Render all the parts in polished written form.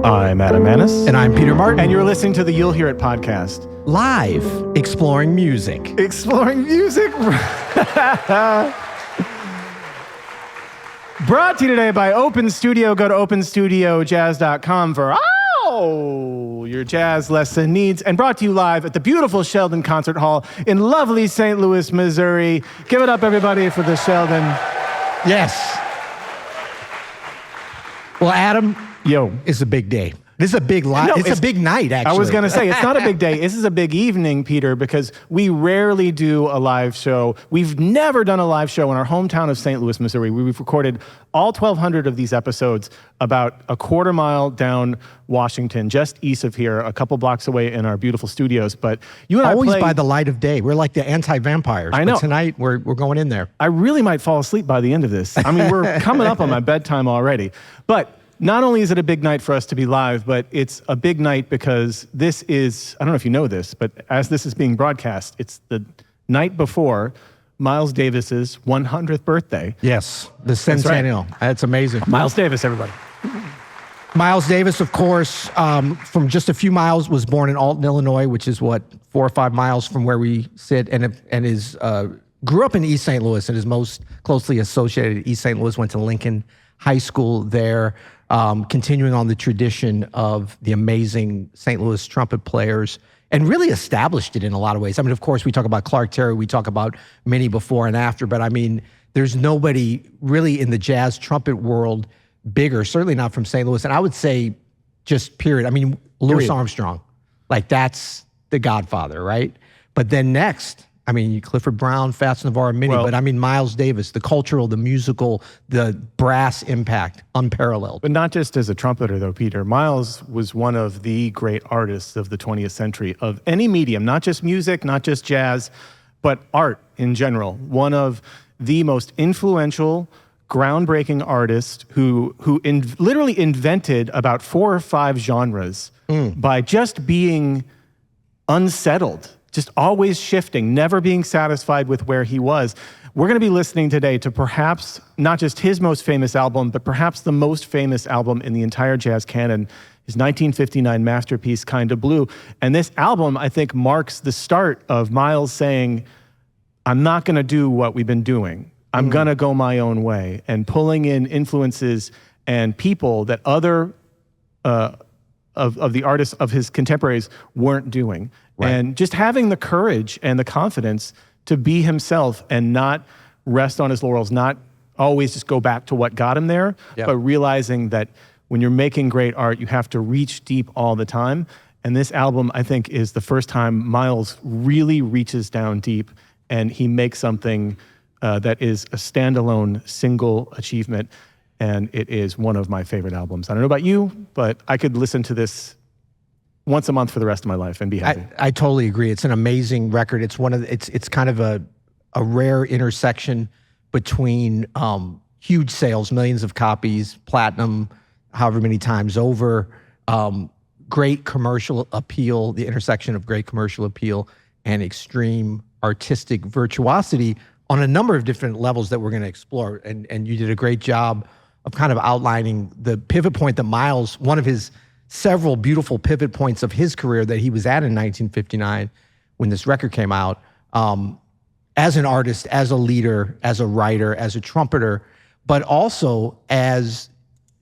I'm Adam Maness. And I'm Peter Martin. And you're listening to the You'll Hear It podcast. Live, exploring music. Exploring music. Brought to you today by Open Studio. Go to openstudiojazz.com for your jazz lesson needs. And brought to you live at the beautiful Sheldon Concert Hall in lovely St. Louis, Missouri. Give it up, everybody, for the Sheldon. Yes. Well, Adam, it's a big day. This is a big it's a big night, actually. I was going to say, it's not a big day. This is a big evening, Peter, because we rarely do a live show. We've never done a live show in our hometown of St. Louis, Missouri. We've recorded all 1,200 of these episodes about a quarter mile down Washington, just east of here, a couple blocks away in our beautiful studios. But you and always I by the light of day. We're like the anti-vampires. I know. But tonight, we're going in there. I really might fall asleep by the end of this. I mean, we're coming up on my bedtime already. But not only is it a big night for us to be live, but it's a big night because this is, I don't know if you know this, but as this is being broadcast, it's the night before Miles Davis's 100th birthday. Yes, the centennial. That's amazing. Miles Davis, everybody. Miles Davis, of course, from just a few miles, was born in Alton, Illinois, which is 4 or 5 miles from where we sit, and grew up in East St. Louis and is most closely associated with East St. Louis, went to Lincoln High School there. Continuing on the tradition of the amazing St. Louis trumpet players, and really established it in a lot of ways. I mean, of course, we talk about Clark Terry, we talk about many before and after, but I mean, there's nobody really in the jazz trumpet world bigger, certainly not from St. Louis, and I would say just period. I mean, Louis Armstrong, like that's the godfather, right? But then next, I mean, Clifford Brown, Fats Navarro, Minnie, but I mean, Miles Davis, the cultural, the musical, the brass impact, unparalleled. But not just as a trumpeter, though, Peter. Miles was one of the great artists of the 20th century, of any medium, not just music, not just jazz, but art in general. One of the most influential, groundbreaking artists who literally invented about 4 or 5 genres by just being unsettled. Just always shifting, never being satisfied with where he was. We're going to be listening today to perhaps not just his most famous album, but perhaps the most famous album in the entire jazz canon, his 1959 masterpiece, Kinda Blue. And this album, I think, marks the start of Miles saying, I'm not going to do what we've been doing. I'm going to go my own way, and pulling in influences and people that other of the artists of his contemporaries weren't doing. Right. And just having the courage and the confidence to be himself and not rest on his laurels, not always just go back to what got him there, but realizing that when you're making great art, you have to reach deep all the time. And this album, I think, is the first time Miles really reaches down deep and he makes something that is a standalone single achievement. And it is one of my favorite albums. I don't know about you, but I could listen to this once a month for the rest of my life and be happy. I totally agree. It's an amazing record. It's it's kind of a rare intersection between huge sales, millions of copies, platinum, however many times over, great commercial appeal, the intersection of great commercial appeal and extreme artistic virtuosity on a number of different levels that we're going to explore. And you did a great job of kind of outlining the pivot point that Miles, one of his several beautiful pivot points of his career that he was at in 1959 when this record came out, as an artist, as a leader, as a writer, as a trumpeter, but also as,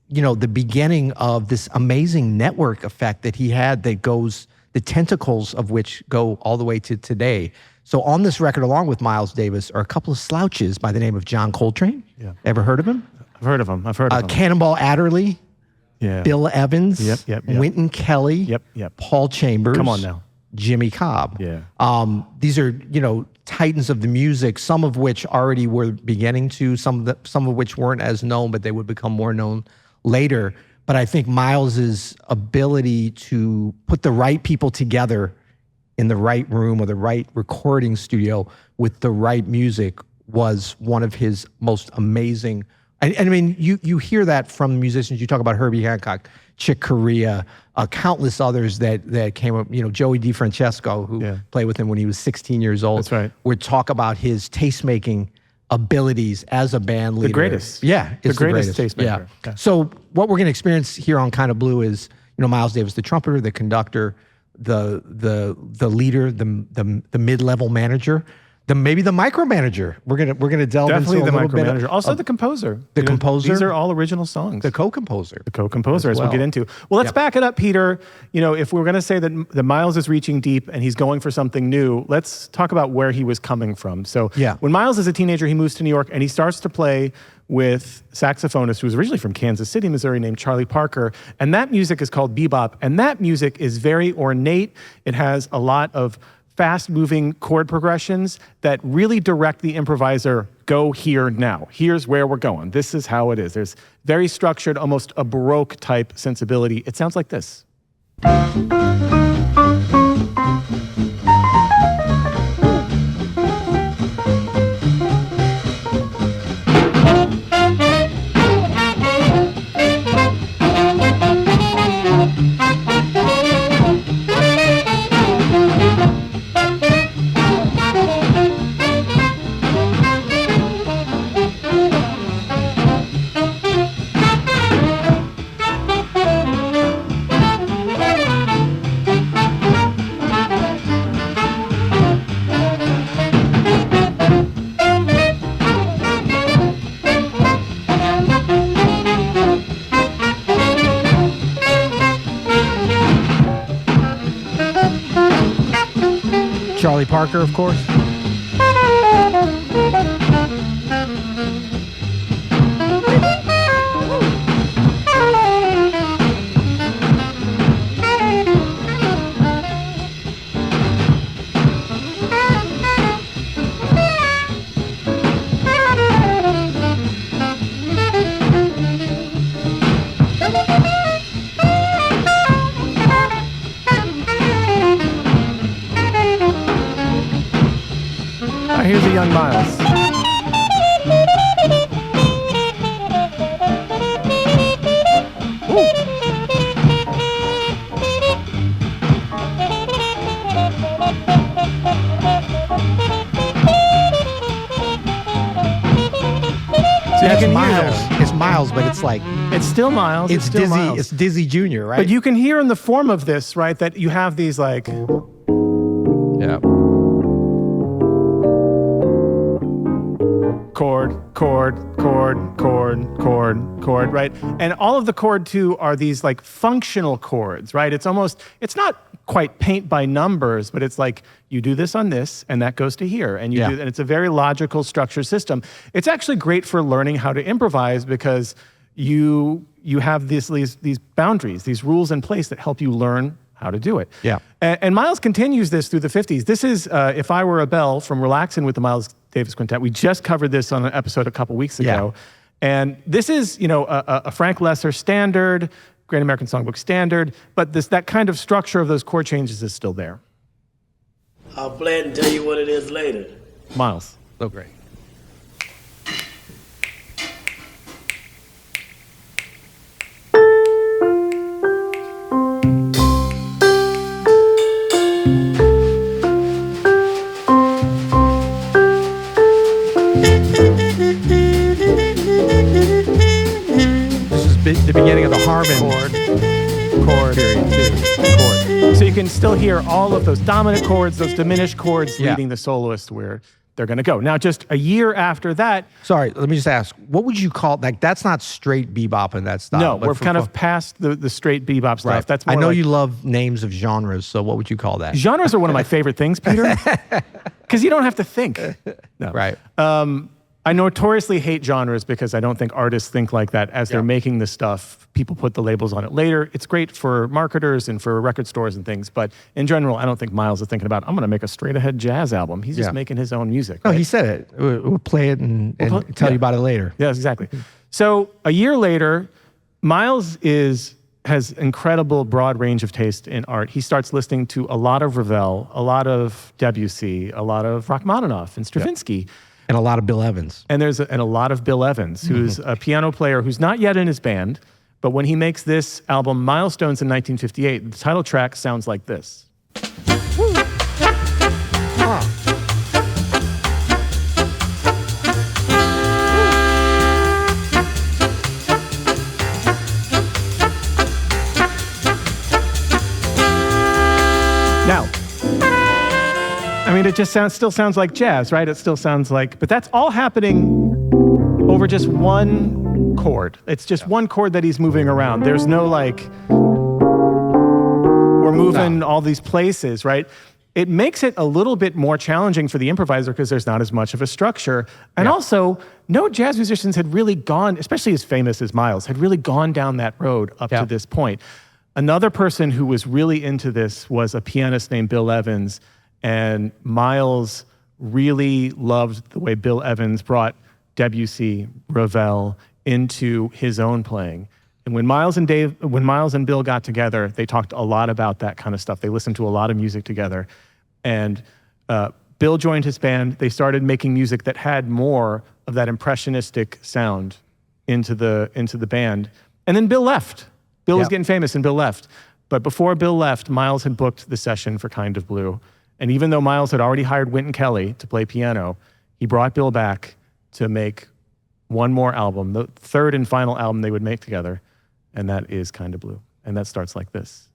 the beginning of this amazing network effect that he had that goes, the tentacles of which go all the way to today. So on this record, along with Miles Davis, are a couple of slouches by the name of John Coltrane. Yeah. Ever heard of him? I've heard of him. Cannonball Adderley. Yeah. Bill Evans, yep. Wynton Kelly, yep. Paul Chambers. Come on now. Jimmy Cobb. Yeah. These are, titans of the music, some of which already were beginning to, some of which weren't as known, but they would become more known later. But I think Miles's ability to put the right people together in the right room or the right recording studio with the right music was one of his most amazing. And I mean, you hear that from musicians. You talk about Herbie Hancock, Chick Corea, countless others that came up. Joey DeFrancesco, who played with him when he was 16 years old. That's right. Would talk about his tastemaking abilities as a band leader. The greatest. Yeah, the greatest tastemaker. Yeah. So what we're going to experience here on Kinda Blue is, Miles Davis, the trumpeter, the conductor, the leader, the mid-level manager, maybe the micromanager. We're gonna delve Definitely into the a little bit micromanager. Also the composer. The composer. These are all original songs. The co-composer. The co-composer, as well. we'll get into. Well, let's back it up, Peter. If we're going to say that Miles is reaching deep and he's going for something new, let's talk about where he was coming from. So when Miles is a teenager, he moves to New York and he starts to play with saxophonist who was originally from Kansas City, Missouri, named Charlie Parker. And that music is called bebop. And that music is very ornate. It has a lot of fast-moving chord progressions that really direct the improviser, go here now. Here's where we're going. This is how it is. There's very structured, almost a Baroque type sensibility. It sounds like this. Charlie Parker, of course. Here's a young Miles. So you can hear that. It's Miles, but it's like It's still Miles. it's still Dizzy. Miles. It's Dizzy Jr., right? But you can hear in the form of this, right, that you have these like chord, right? And all of the chord too are these like functional chords, right? It's not quite paint by numbers, but it's like you do this on this and that goes to here. And and it's a very logical structure system. It's actually great for learning how to improvise because you have these boundaries, these rules in place that help you learn how to do it. Yeah. And Miles continues this through the 50s. This is If I Were a Bell from Relaxing with the Miles Davis Quintet. We just covered this on an episode a couple weeks ago. And this is, a Frank Lesser standard, Great American Songbook standard, but that kind of structure of those chord changes is still there. I'll play it and tell you what it is later. Miles. So great. The beginning of the harmon chord, So you can still hear all of those dominant chords, those diminished chords leading the soloist where they're going to go. Now, just a year after that. Sorry, let me just ask, what would you call, that's not straight bebop in that style. No, we're kind of past the straight bebop stuff. Right. That's more I know like, you love names of genres, so what would you call that? Genres are one of my favorite things, Peter, because you don't have to think. No. Right. I notoriously hate genres because I don't think artists think like that as they're making this stuff. People put the labels on it later. It's great for marketers and for record stores and things, but in general, I don't think Miles is thinking about, I'm going to make a straight-ahead jazz album. He's just making his own music. No, right? he said it. We'll play it and tell you about it later. Yes, exactly. So a year later, Miles has incredible broad range of taste in art. He starts listening to a lot of Ravel, a lot of Debussy, a lot of Rachmaninoff and Stravinsky. And a lot of Bill Evans. And there's a lot of Bill Evans, who's a piano player who's not yet in his band, but when he makes this album, Milestones in 1958, the title track sounds like this. mean, it just still sounds like jazz, right? It still sounds like, but that's all happening over just one chord. It's just one chord that he's moving around. There's no like, we're moving all these places, right? It makes it a little bit more challenging for the improviser because there's not as much of a structure. And also, no jazz musicians had really gone, especially as famous as Miles, had really gone down that road up to this point. Another person who was really into this was a pianist named Bill Evans. And Miles really loved the way Bill Evans brought Debussy, Ravel into his own playing. And when Miles and Bill got together, they talked a lot about that kind of stuff. They listened to a lot of music together. And Bill joined his band. They started making music that had more of that impressionistic sound into the band. And then Bill left. Bill was getting famous and Bill left. But before Bill left, Miles had booked the session for Kind of Blue. And even though Miles had already hired Wynton Kelly to play piano, he brought Bill back to make one more album, the third and final album they would make together. And that is Kind of Blue. And that starts like this.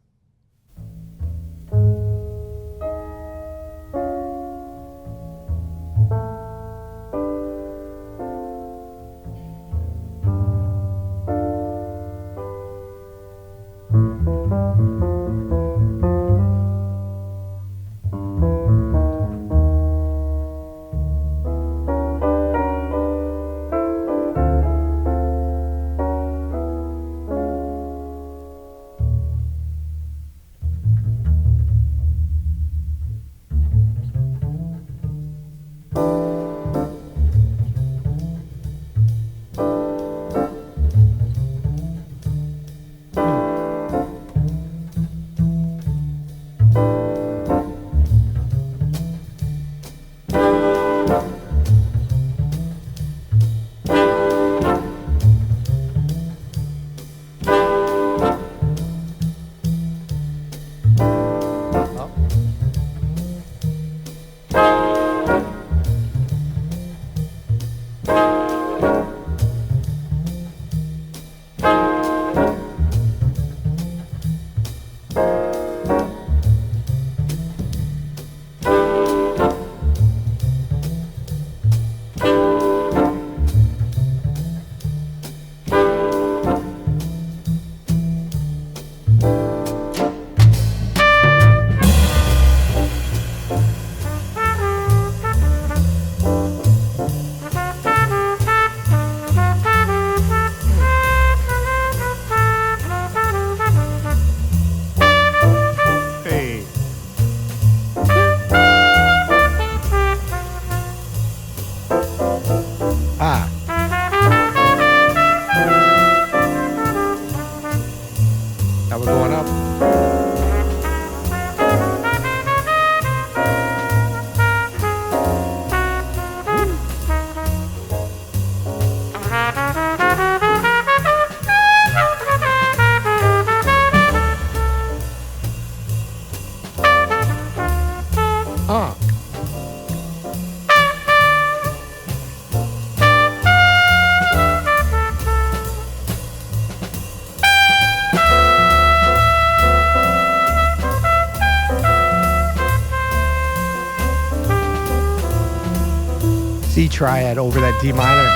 C triad over that D minor.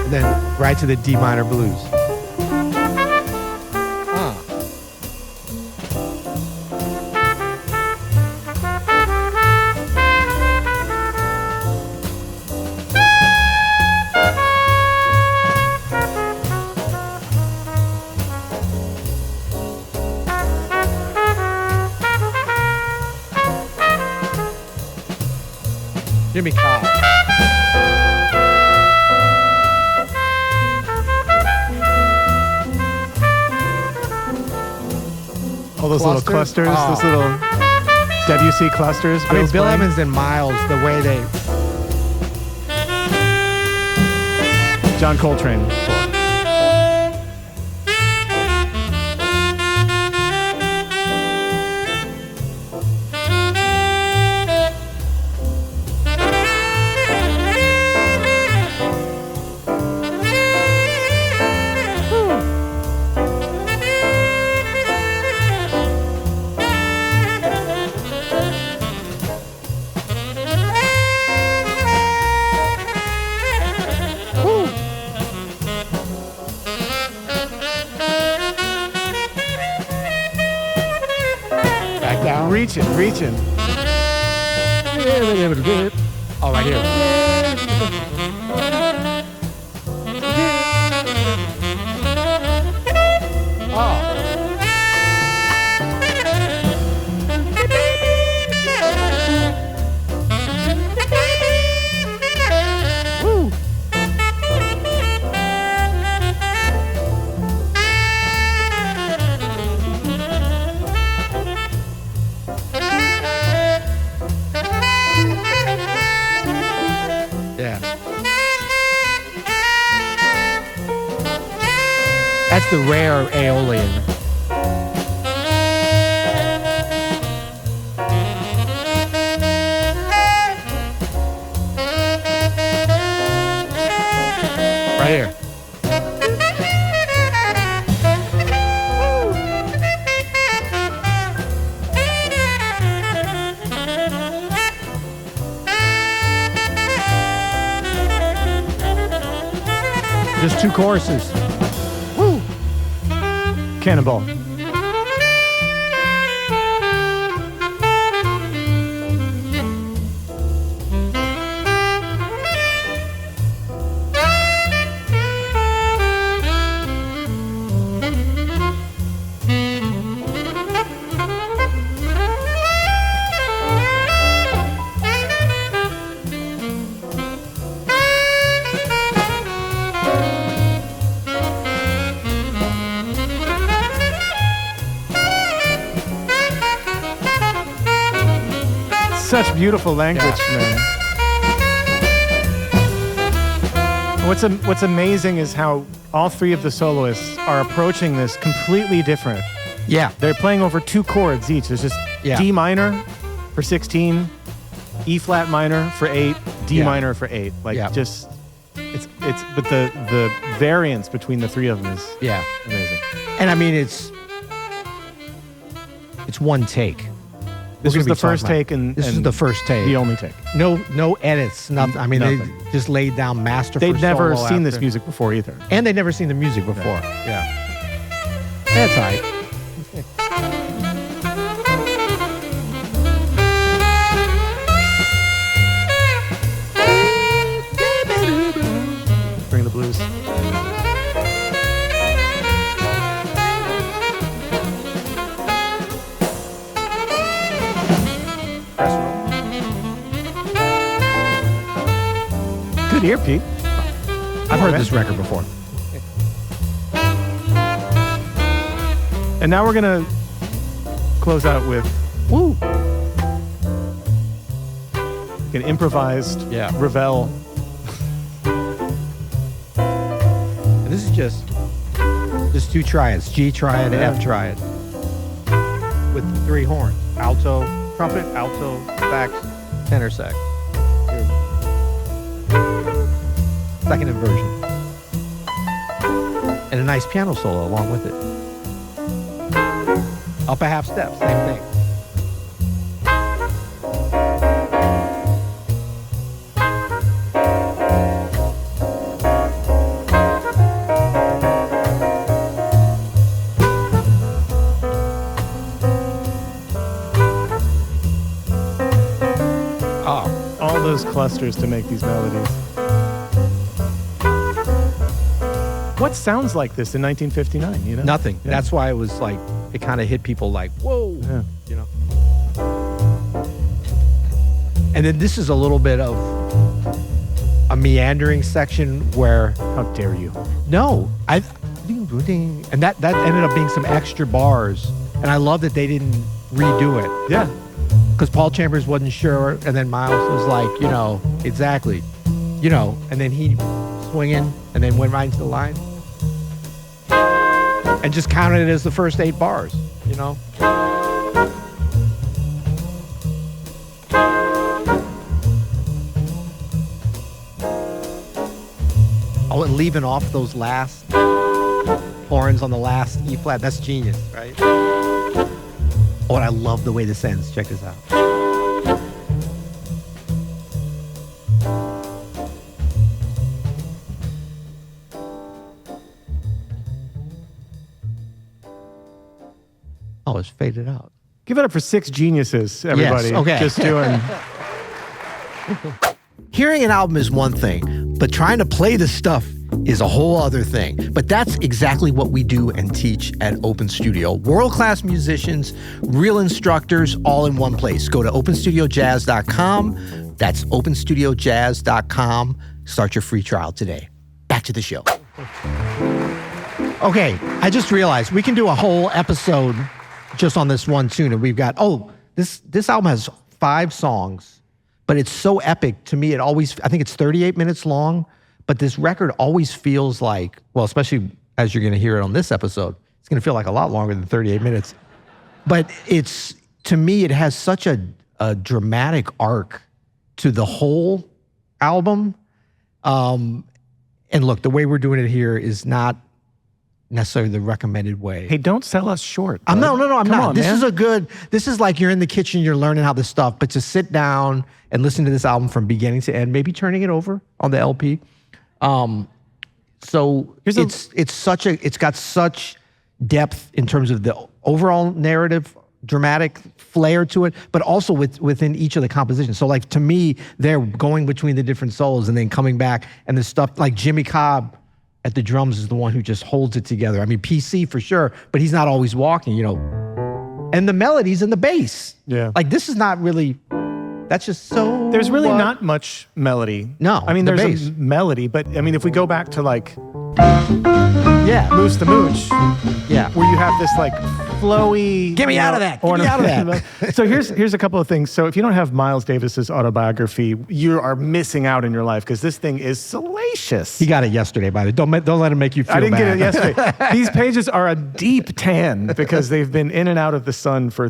And then right to the D minor blues. Jimmy Cobb. All those little clusters, those little Debussy clusters. I mean, Bill Evans and Miles, the way they... John Coltrane. reaching. Oh, right here. Oh. Woo. Yeah. That's the rare Aeolian. Right here. Just two choruses. Woo! Cannonball. Such beautiful language, man. What's amazing is how all three of the soloists are approaching this completely different. Yeah. They're playing over two chords each. There's just D minor for 16, E flat minor for 8, D minor for 8. Just it's but the variance between the three of them is amazing. And I mean it's one take. This was the first take, and this is the first take. The only take. No edits, nothing. I mean, Nothing. they just laid down masterful. They'd never solo seen this after. music before either. And they'd never seen the music before. Yeah. That's all right. Bring the blues. Good ear, Pete. I've heard this record before. And now we're gonna close out with an improvised Ravel. And this is just two triads: G triad, F triad, with 3 horns: alto, trumpet, alto, sax, tenor sax. Second inversion. And a nice piano solo along with it. Up a half step, same thing. All those clusters to make these melodies. What sounds like this in 1959, you know? Nothing. Yeah. That's why it was like, it kind of hit people like, whoa, you know. And then this is a little bit of a meandering section where... How dare you? No. And that ended up being some extra bars. And I love that they didn't redo it. Yeah. Because Paul Chambers wasn't sure, and then Miles was like, you know, exactly. You know, and then he swinging, and then went right into the line. And just counted it as the first 8 bars, you know? Oh, and leaving off those last horns on the last E flat, that's genius, right? Oh, and I love the way this ends. Check this out. Oh, it's faded out. Give it up for 6 geniuses, everybody. Yes, okay. Just doing... Hearing an album is one thing, but trying to play the stuff is a whole other thing. But that's exactly what we do and teach at Open Studio. World-class musicians, real instructors, all in one place. Go to openstudiojazz.com. That's openstudiojazz.com. Start your free trial today. Back to the show. Okay, I just realized we can do a whole episode just on this one tune. And we've got, this album has 5 songs. But it's so epic to me. I think it's 38 minutes long, but this record always feels like, well, especially as you're going to hear it on this episode, it's going to feel like a lot longer than 38 minutes. But to me, it has such a dramatic arc to the whole album. And look, the way we're doing it here is not necessarily the recommended way. Hey, don't sell us short. No, I'm Come not. on, This man. this is like you're in the kitchen, you're learning how this stuff, but to sit down and listen to this album from beginning to end, maybe turning it over on the LP. So it's got such depth in terms of the overall narrative, dramatic flair to it, but also within each of the compositions. So like to me, they're going between the different solos and then coming back, and the stuff like Jimmy Cobb at the drums is the one who just holds it together. I mean, PC for sure, but he's not always walking, And the melodies and the bass. Yeah. Like this is not really, that's just so... There's really not much melody. No, I mean, the there's bass. a melody, but I mean, if we go back to like Yeah. Moose the Mooch, Yeah. where you have this like flowy... Get me out of that. Get me out of that. So here's a couple of things. So if you don't have Miles Davis's autobiography, you are missing out in your life because this thing is salacious. He got it yesterday, by the way. Don't let him make you feel I didn't bad. get it yesterday. These pages are a deep tan because they've been in and out of the sun for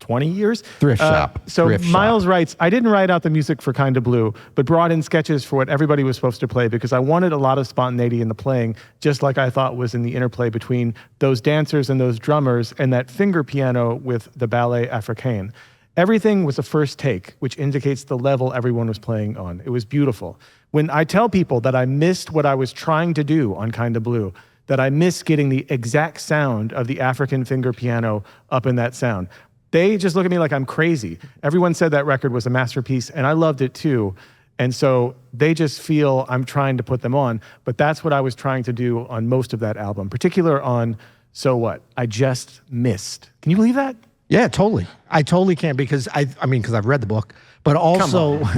20 years. Thrift shop. So Thrift shop. Miles writes, I didn't write out the music for Kinda Blue, but brought in sketches for what everybody was supposed to play because I wanted a lot of spontaneity in the playing, just like I thought was in the interplay between those dancers and those drummers and that finger piano with the ballet africaine. Everything was a first take, which indicates the level everyone was playing on. It was beautiful. When I tell people that I missed what I was trying to do on Kinda Blue, that I missed getting the exact sound of the African finger piano up in that sound, they just look at me like I'm crazy. Everyone said that record was a masterpiece, and I loved it too. And so they just feel I'm trying to put them on, but that's what I was trying to do on most of that album, particular on So What? I just missed. Can you believe that? Yeah, totally. I totally can because because I've read the book, but also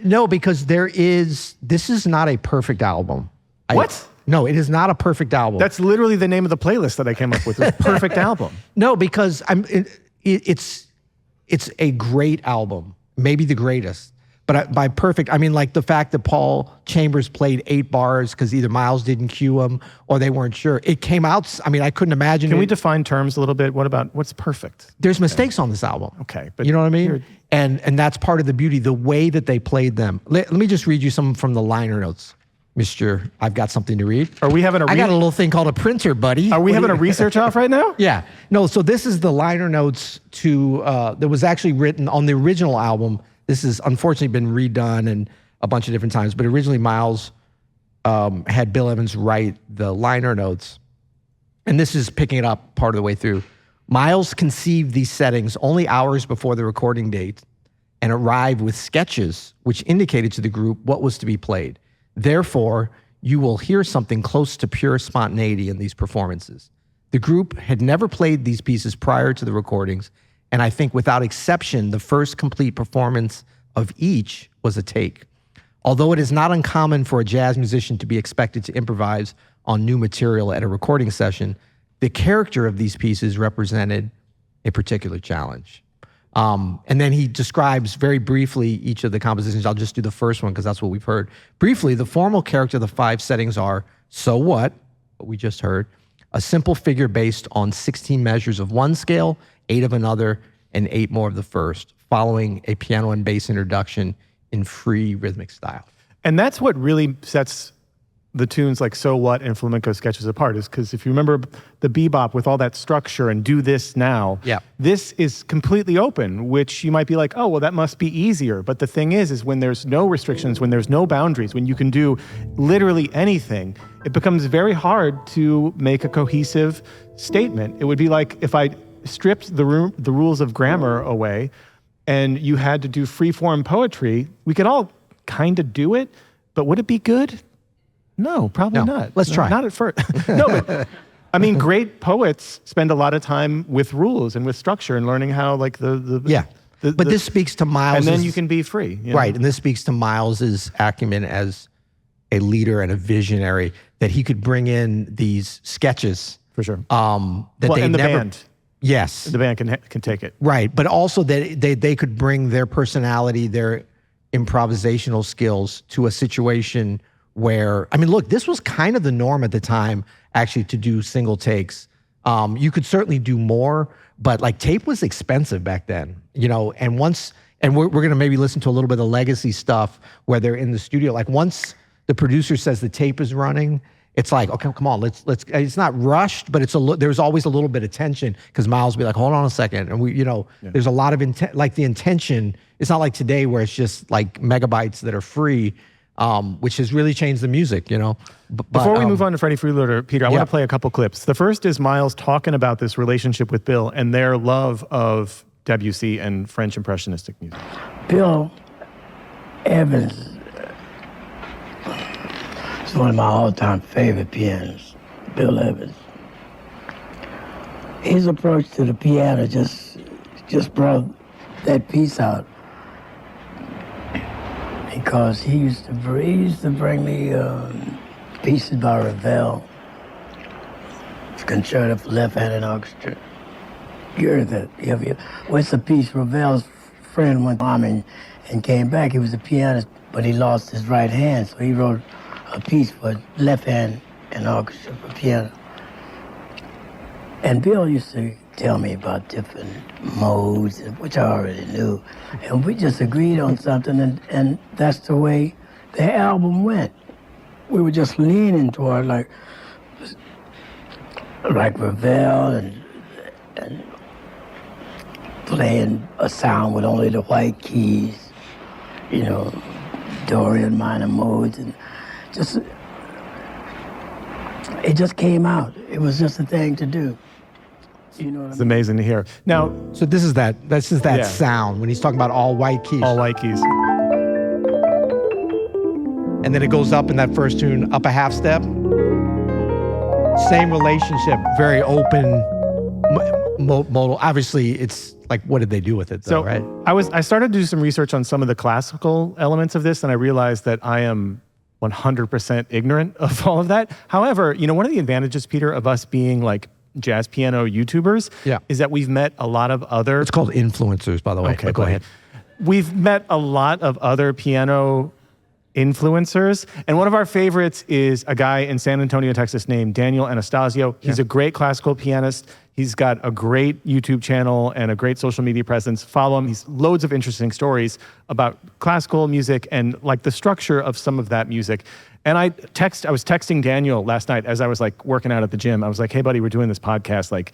no, because this is not a perfect album. What? No, it is not a perfect album. That's literally the name of the playlist that I came up with. It was Perfect Album. No, because it's a great album, maybe the greatest. But by perfect, I mean like the fact that Paul Chambers played 8 bars because either Miles didn't cue him or they weren't sure. It came out, I mean, I couldn't imagine. Can we define terms a little bit? What's perfect? There's mistakes on this album. Okay. But you know what I mean? And that's part of the beauty, the way that they played them. Let me just read you some from the liner notes. Mr. I've got something to read. Are we having I got a little thing called a printer, buddy. Are we having a research off right now? Yeah. No, so this is the liner notes to, that was actually written on the original album. This has unfortunately been redone and a bunch of different times, but originally Miles had Bill Evans write the liner notes. And this is picking it up part of the way through. Miles conceived these settings only hours before the recording date and arrived with sketches which indicated to the group what was to be played. Therefore, you will hear something close to pure spontaneity in these performances. The group had never played these pieces prior to the recordings, and I think without exception, the first complete performance of each was a take. Although it is not uncommon for a jazz musician to be expected to improvise on new material at a recording session, the character of these pieces represented a particular challenge. And then he describes very briefly each of the compositions. I'll just do the first one because that's what we've heard. Briefly, the formal character of the 5 settings are So What we just heard, a simple figure based on 16 measures of one scale, 8 of another, and 8 more of the first, following a piano and bass introduction in free rhythmic style. And that's what really sets the tunes like So What and Flamenco Sketches apart, is because if you remember the Bebop with all that structure and Do This Now, this is completely open, which you might be like, oh, well, that must be easier. But the thing is when there's no restrictions, when there's no boundaries, when you can do literally anything, it becomes very hard to make a cohesive statement. It would be like if I stripped the rules of grammar away and you had to do free-form poetry, we could all kind of do it, but would it be good? No, probably not. Let's try. Not at first. No, but I mean, great poets spend a lot of time with rules and with structure and learning how, like, but this speaks to Miles. And then you can be free. You know? Right, and this speaks to Miles's acumen as a leader and a visionary, that he could bring in these sketches. For sure. That they and the never, band. Yes. The band can take it. Right, but also that they could bring their personality, their improvisational skills to a situation where, I mean, look, this was kind of the norm at the time, actually, to do single takes. You could certainly do more, but like tape was expensive back then, you know, and we're going to maybe listen to a little bit of legacy stuff where they're in the studio. Like once the producer says the tape is running, it's like, okay, come on, let's. It's not rushed, but there's always a little bit of tension because Miles will be like, hold on a second, and there's a lot of intent. Like the intention, it's not like today where it's just like megabytes that are free, which has really changed the music, you know. Before we move on to Freddie Freeloader, Peter, I want to play a couple clips. The first is Miles talking about this relationship with Bill and their love of Debussy and French impressionistic music. Bill Evans is one of my all-time favorite pianists, Bill Evans. His approach to the piano just brought that piece out. Because he used to bring me pieces by Ravel, Concerto for Left-Handed Orchestra. You heard that? What's the piece? Ravel's friend went bombing and came back. He was a pianist, but he lost his right hand, so he wrote a piece for left hand and orchestra for piano. And Bill used to tell me about different modes, which I already knew. And we just agreed on something, and that's the way the album went. We were just leaning toward like Ravel and playing a sound with only the white keys, you know, Dorian minor modes, and it just came out. It was just a thing to do. You know what I mean? It's amazing to hear. Now, so this is that sound when he's talking about all white keys. All white keys. And then it goes up in that first tune, up a half step. Same relationship, very open, modal. Obviously, it's like, what did they do with it, though, right? I started to do some research on some of the classical elements of this, and I realized that I am 100% ignorant of all of that. However, you know, one of the advantages, Peter, of us being like jazz piano YouTubers is that we've met a lot of other... It's called influencers, by the way. Okay, go ahead. We've met a lot of other piano influencers, and one of our favorites is a guy in San Antonio, Texas named Daniel Anastasio. He's a great classical pianist. He's got a great YouTube channel and a great social media presence. Follow him. He's loads of interesting stories about classical music and like the structure of some of that music. And I was texting Daniel last night as I was like working out at the gym. I was like, hey buddy, we're doing this podcast. Like,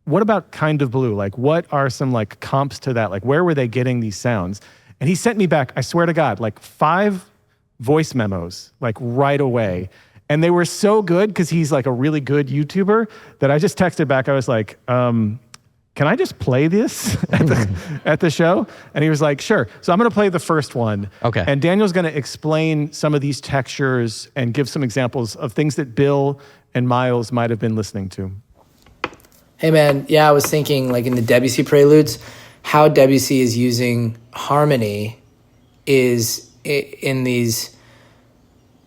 what about Kind of Blue? Like, what are some like comps to that? Like, where were they getting these sounds? And he sent me back, I swear to God, like 5 voice memos, like right away. And they were so good because he's like a really good YouTuber that I just texted back. I was like, can I just play this at the show? And he was like, sure. So I'm going to play the first one. Okay. And Daniel's going to explain some of these textures and give some examples of things that Bill and Miles might have been listening to. Hey man, I was thinking like in the Debussy preludes, how Debussy is using harmony is in these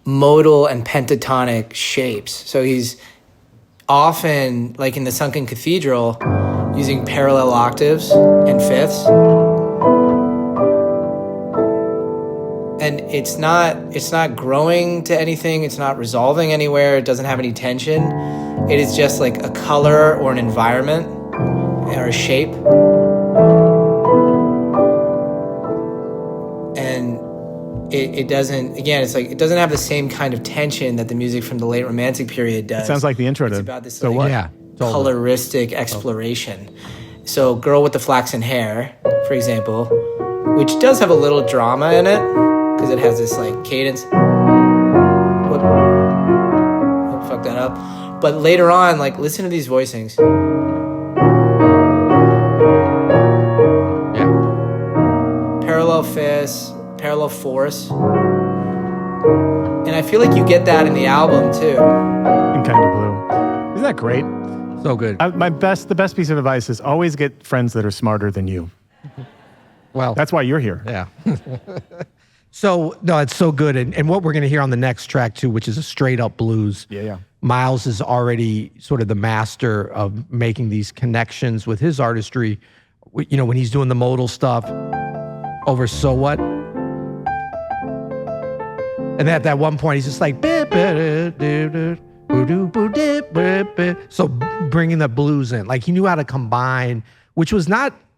modal and pentatonic shapes. So he's often, like in the Sunken Cathedral, using parallel octaves and fifths. And it's not growing to anything, it's not resolving anywhere, it doesn't have any tension. It is just like a color or an environment or a shape. And it doesn't, again, it's like, it doesn't have the same kind of tension that the music from the late Romantic period does. It sounds like the intro to It's about this So What? Yeah, totally. coloristic exploration. So Girl with the Flaxen Hair, for example, which does have a little drama in it, because it has this like cadence. Whoop. Oh, fuck that up. But later on, like, listen to these voicings. chorus, parallel fourths. And I feel like you get that in the album too. In Kind of Blue. Isn't that great? So good. The best piece of advice is always get friends that are smarter than you. Well, That's why you're here. yeah. So, no, it's so good. And what we're going to hear on the next track, too, which is a straight up blues. Yeah. Miles is already sort of the master of making these connections with his artistry. You know, when he's doing the modal stuff over So What? And at that one point, he's just like, so bringing the blues in. Like, he knew how to combine, which was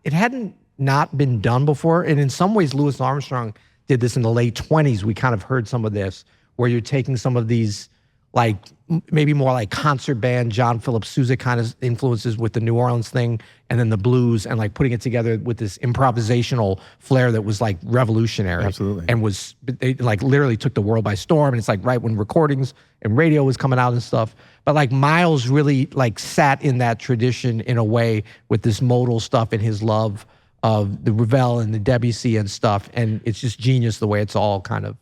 it hadn't not been done before. And in some ways, Louis Armstrong did this in the late 20s. We kind of heard some of this, where you're taking some of these, like, maybe more like concert band, John Philip Sousa kind of influences with the New Orleans thing, and then the blues, and like putting it together with this improvisational flair that was like revolutionary. Absolutely. And they like literally took the world by storm. And it's like right when recordings and radio was coming out and stuff. But like Miles really like sat in that tradition in a way with this modal stuff and his love of the Ravel and the Debussy and stuff. And it's just genius the way it's all kind of,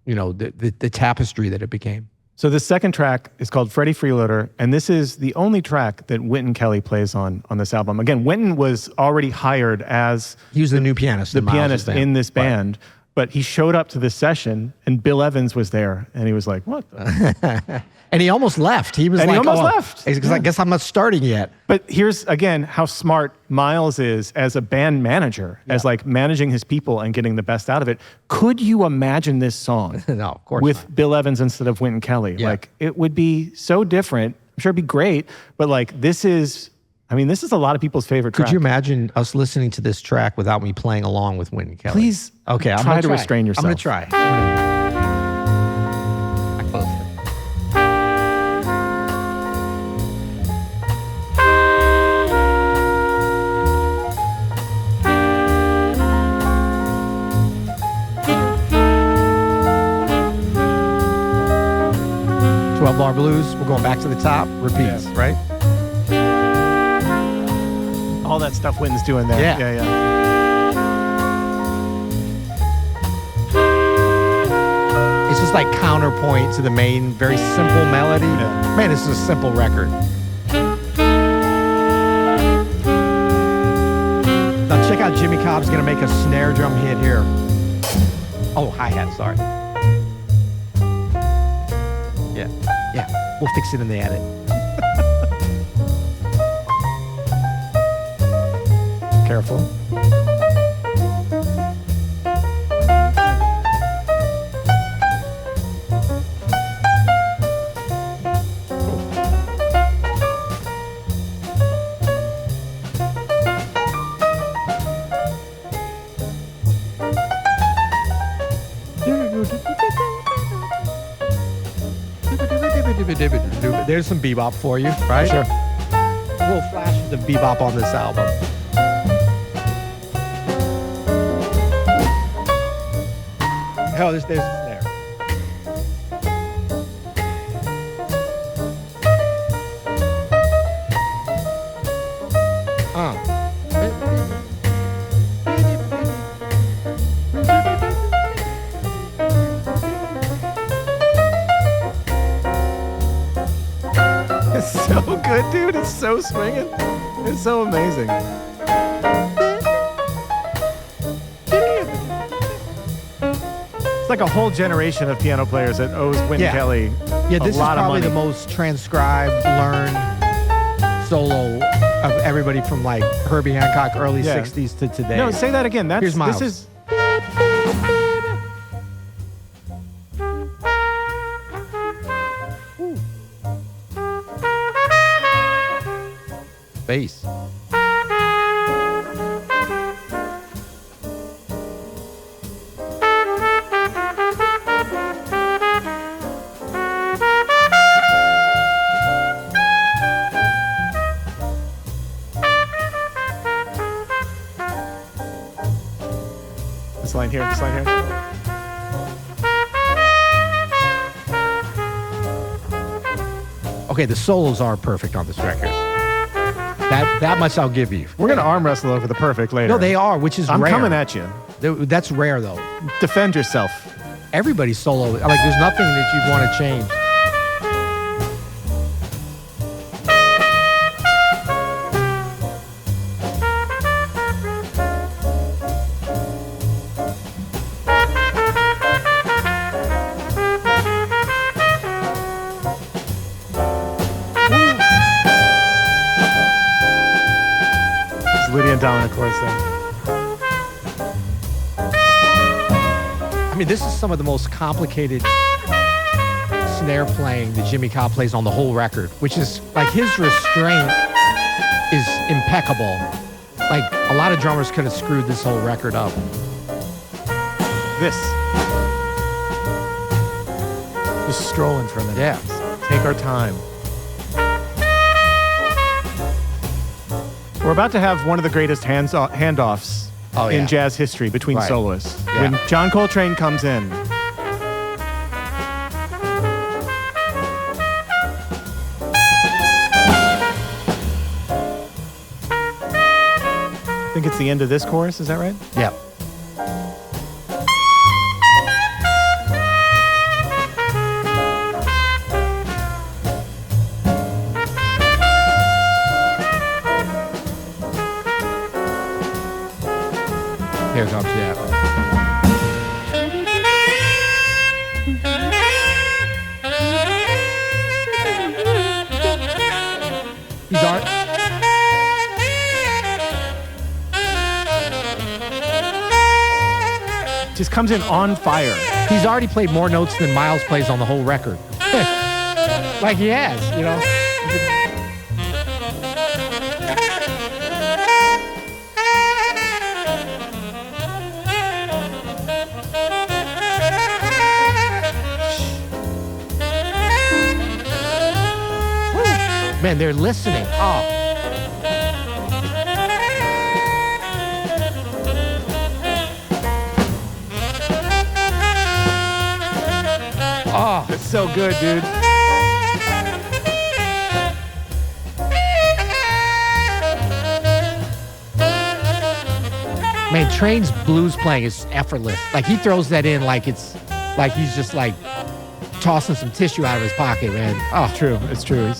you know, the tapestry that it became. So the second track is called Freddie Freeloader, and this is the only track that Wynton Kelly plays on this album. Again, Wynton was already hired as He was the new pianist. the pianist in this band, but he showed up to this session, and Bill Evans was there, and he was like, "What?" And he almost left. He was And like, he almost left. Because I guess I'm not starting yet. But here's, again, how smart Miles is as a band manager, as like managing his people and getting the best out of it. Could you imagine this song No, of course with not. Bill Evans instead of Wynton Kelly? Yeah. Like, it would be so different. I'm sure it'd be great, but like, this is a lot of people's favorite track. Could you imagine us listening to this track without me playing along with Wynton Kelly? Please Okay, I'm try gonna to restrain yourself. I'm going to try. I closed it. Bar blues. We're going back to the top. Repeats, right? All that stuff Wynton's doing there. Yeah. Yeah. It's just like counterpoint to the main, very simple melody. Yeah. Man, this is a simple record. Now check out Jimmy Cobb's gonna make a snare drum hit here. Oh, hi-hat, sorry. Yeah, we'll fix it in the edit. Careful. There's some bebop for you, right? Sure. Little flashes of bebop on this album. Oh, there's a snare. It's so good, dude. It's so swinging. It's so amazing. It's like a whole generation of piano players that owes Wynton Kelly Yeah, a this is lot of probably money. the most transcribed, learned solo of everybody from like Herbie Hancock, early Yeah. 60s to today. No, say that again. Here's Miles. This is bass. this line here. This line here. Okay, the solos are perfect on this record. That much I'll give you. We're gonna arm wrestle over the perfect later. No, they are, which is I'm rare. coming at you. That's rare though. Defend yourself. Everybody's solo. Like there's nothing that you'd want to change. Lydia and Dominic, of course. I mean, this is some of the most complicated snare playing that Jimmy Cobb plays on the whole record, which is like his restraint is impeccable. Like a lot of drummers could have screwed this whole record up. This. Just strolling for a minute. Yeah. Take our time. We're about to have one of the greatest handoffs in jazz history between soloists. Yeah. When John Coltrane comes in. I think it's the end of this chorus, is that right? Yeah. Here comes, yeah. He's art. Just comes in on fire. He's already played more notes than Miles plays on the whole record. Like he has, you know. Man, they're listening. Oh. Oh, it's so good, dude. Man, Train's blues playing is effortless. Like he throws that in like it's like he's just like tossing some tissue out of his pocket, man. Oh, True, it's true.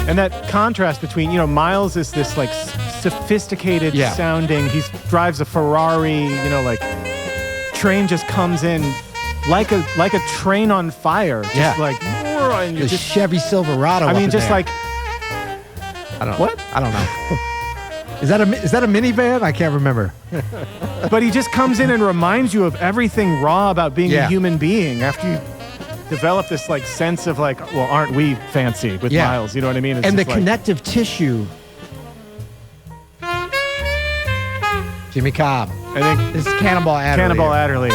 And that contrast between, you know, Miles is this like sophisticated sounding, he drives a Ferrari, you know, like Train just comes in like a train on fire. Just like, and the Chevy Silverado. I mean, just there. like, I don't what? I don't know. Is that a minivan? I can't remember. But he just comes in and reminds you of everything raw about being a human being after you develop this like sense of like, well, aren't we fancy with Miles? You know what I mean? It's and the like, connective tissue. Jimmy Cobb. I think This is Cannonball Adderley. Cannonball Adderley.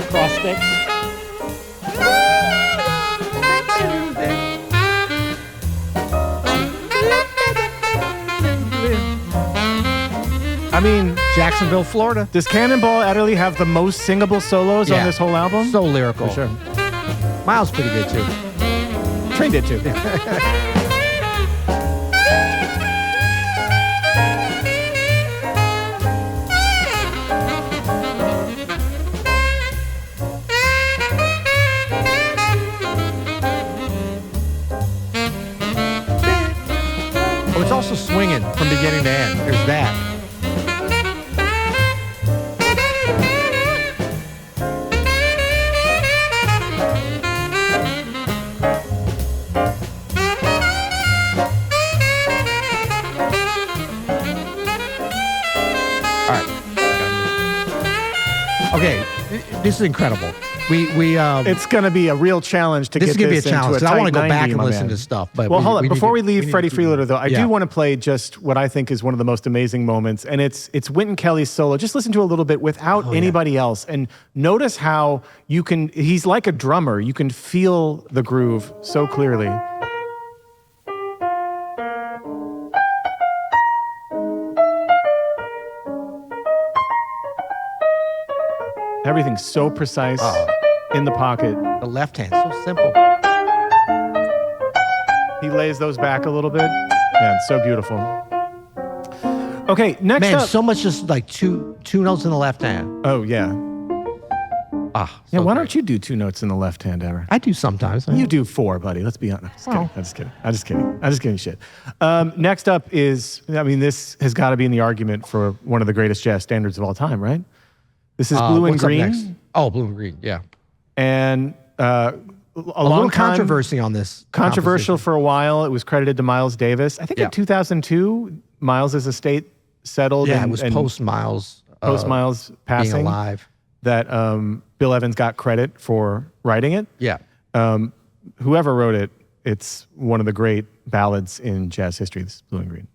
Cross stick. I mean, Jacksonville, Florida. does Cannonball Adderley have the most singable solos on this whole album? So lyrical. For sure. Miles pretty good too. Train did too. Oh, it's also swinging from beginning to end. There's that. All right. Okay, this is incredible. It's going to be a real challenge to This get is going to be a this challenge. into a 'Cause I tight want to go 90, back and my listen man. to stuff. But Well, hold on. Before we leave need Freddie to- Freeloader, though, I Yeah. do want to play just what I think is one of the most amazing moments, and it's Wynton Kelly's solo. Just listen to a little bit without anybody else, and notice how you can. He's like a drummer. You can feel the groove so clearly. Everything's so precise in the pocket. The left hand, so simple. He lays those back a little bit. Man, it's so beautiful. Okay, next Man, up. so much just like two notes in the left hand. Oh, yeah. Ah, Yeah, so why great. don't you do 2 notes in the left hand ever? I do sometimes. You do 4, buddy. Let's be honest. Well. I'm just kidding. I'm just kidding shit. Next up is, I mean, this has got to be in the argument for one of the greatest jazz standards of all time, right? This is Blue and What's up Green. next? Oh, Blue and Green, yeah. And a A long little time, controversy on this. controversial composition. for a while. It was credited to Miles Davis. I think Yeah. in 2002, Miles' estate settled. Yeah, and, it was and post Miles. Miles being passing alive. that Bill Evans got credit for writing it. Yeah. Whoever wrote it, it's one of the great ballads in jazz history. This is Blue and Green.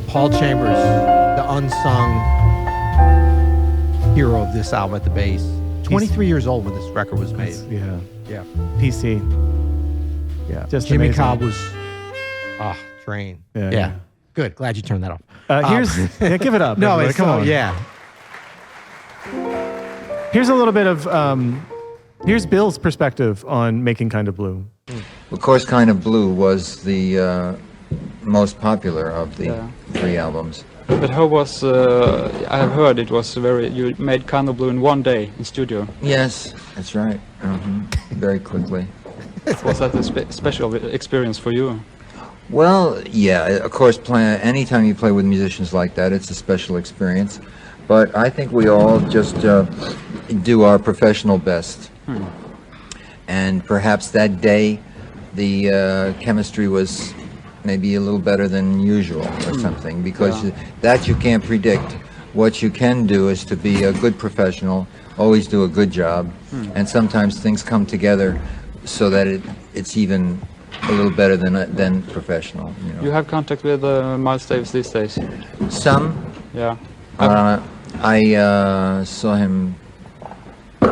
Paul Chambers, the unsung hero of this album at the bass. 23 years old when this record was made. Yeah. Yeah. PC. Yeah. Just Jimmy amazing. Cobb was Train. Yeah, Yeah. yeah. Good. Glad you turned that off. Here's yeah, give it up. No, everybody. it's come on. Yeah. Here's a little bit of here's Bill's perspective on Making Kind of Blue. Of course, Kind of Blue was the most popular of the three albums. But how was, I have heard it was you made Kind of Blue in one day in studio. Yes, that's right. Very quickly. Was that a special experience for you? Well, yeah, of course, anytime you play with musicians like that, it's a special experience. But I think we all just do our professional best. And perhaps that day, the chemistry was maybe a little better than usual or something, because that you can't predict. What you can do is to be a good professional, always do a good job, and sometimes things come together so that it's even a little better than professional. You know. You have contact with Miles Davis these days? Some. Yeah. I saw him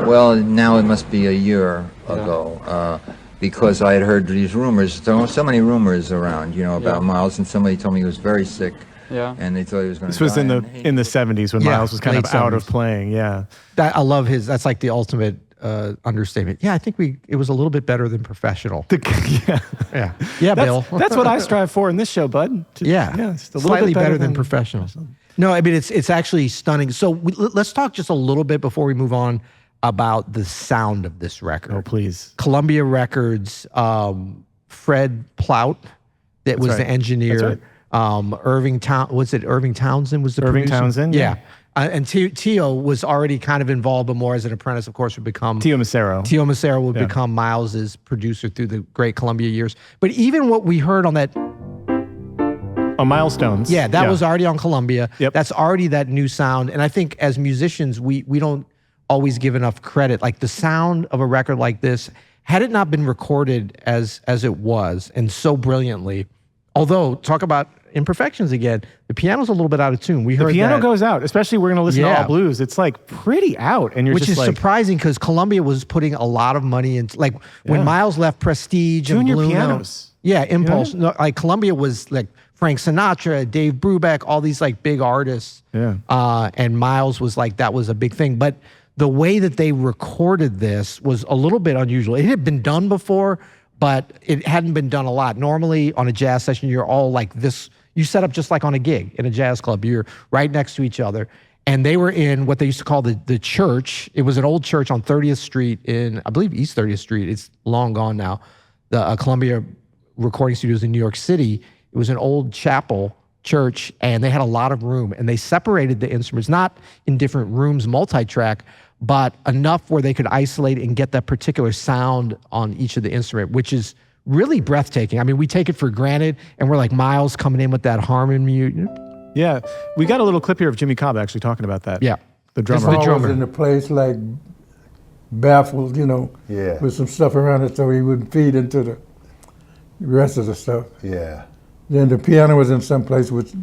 Well, now it must be a year ago, because I had heard these rumors, so many rumors around, about Miles, and somebody told me he was very sick. Yeah. And they thought he was going to This was die. in the 70s when Yeah, Miles was kind of late out of 70s. playing. Yeah. I love his. That's like the ultimate understatement. Yeah, I think it was a little bit better than professional. Yeah. Yeah, Bill. That's what I strive for in this show, bud. Yeah, just a little slightly bit better than professional. No, I mean it's actually stunning. So let's talk just a little bit before we move on about the sound of this record. Oh, please. Columbia Records, Fred Plout, that was right. the engineer. That's right. Irving Townsend was the Irving producer? Townsend, Yeah. And Tio was already kind of involved, but more as an apprentice, of course, would become Tio Macero. Tio Macero would become Miles's producer through the great Columbia years. But even what we heard on that, On Milestones. yeah, that was already on Columbia. Yep. That's already that new sound. And I think as musicians, we don't always give enough credit. Like the sound of a record like this, had it not been recorded as it was and so brilliantly, although talk about imperfections again, the piano's a little bit out of tune. We heard The piano that, goes out, especially we're going to listen to All Blues. It's like pretty out. And you're which just is like, surprising because Columbia was putting a lot of money into, like when Miles left Prestige and Junior Blue Note. pianos. Yeah, Impulse. No, like Columbia was like Frank Sinatra, Dave Brubeck, all these like big artists. Yeah. And Miles was like, that was a big thing. But the way that they recorded this was a little bit unusual. It had been done before, but it hadn't been done a lot. Normally on a jazz session, you're all like this. You set up just like on a gig in a jazz club. You're right next to each other. And they were in what they used to call the church. It was an old church on 30th Street in, I believe, East 30th Street. It's long gone now. The Columbia Recording Studios in New York City. It was an old chapel church, and they had a lot of room. And they separated the instruments, not in different rooms, multi-track, but enough where they could isolate and get that particular sound on each of the instrument, which is really breathtaking. I mean, we take it for granted, and we're like Miles coming in with that harmony. Yeah. We got a little clip here of Jimmy Cobb actually talking about that. Yeah. The drummer. The Paul drummer. was in the place like baffled, Yeah. with some stuff around it so he wouldn't feed into the rest of the stuff. Yeah. Then the piano was in some place with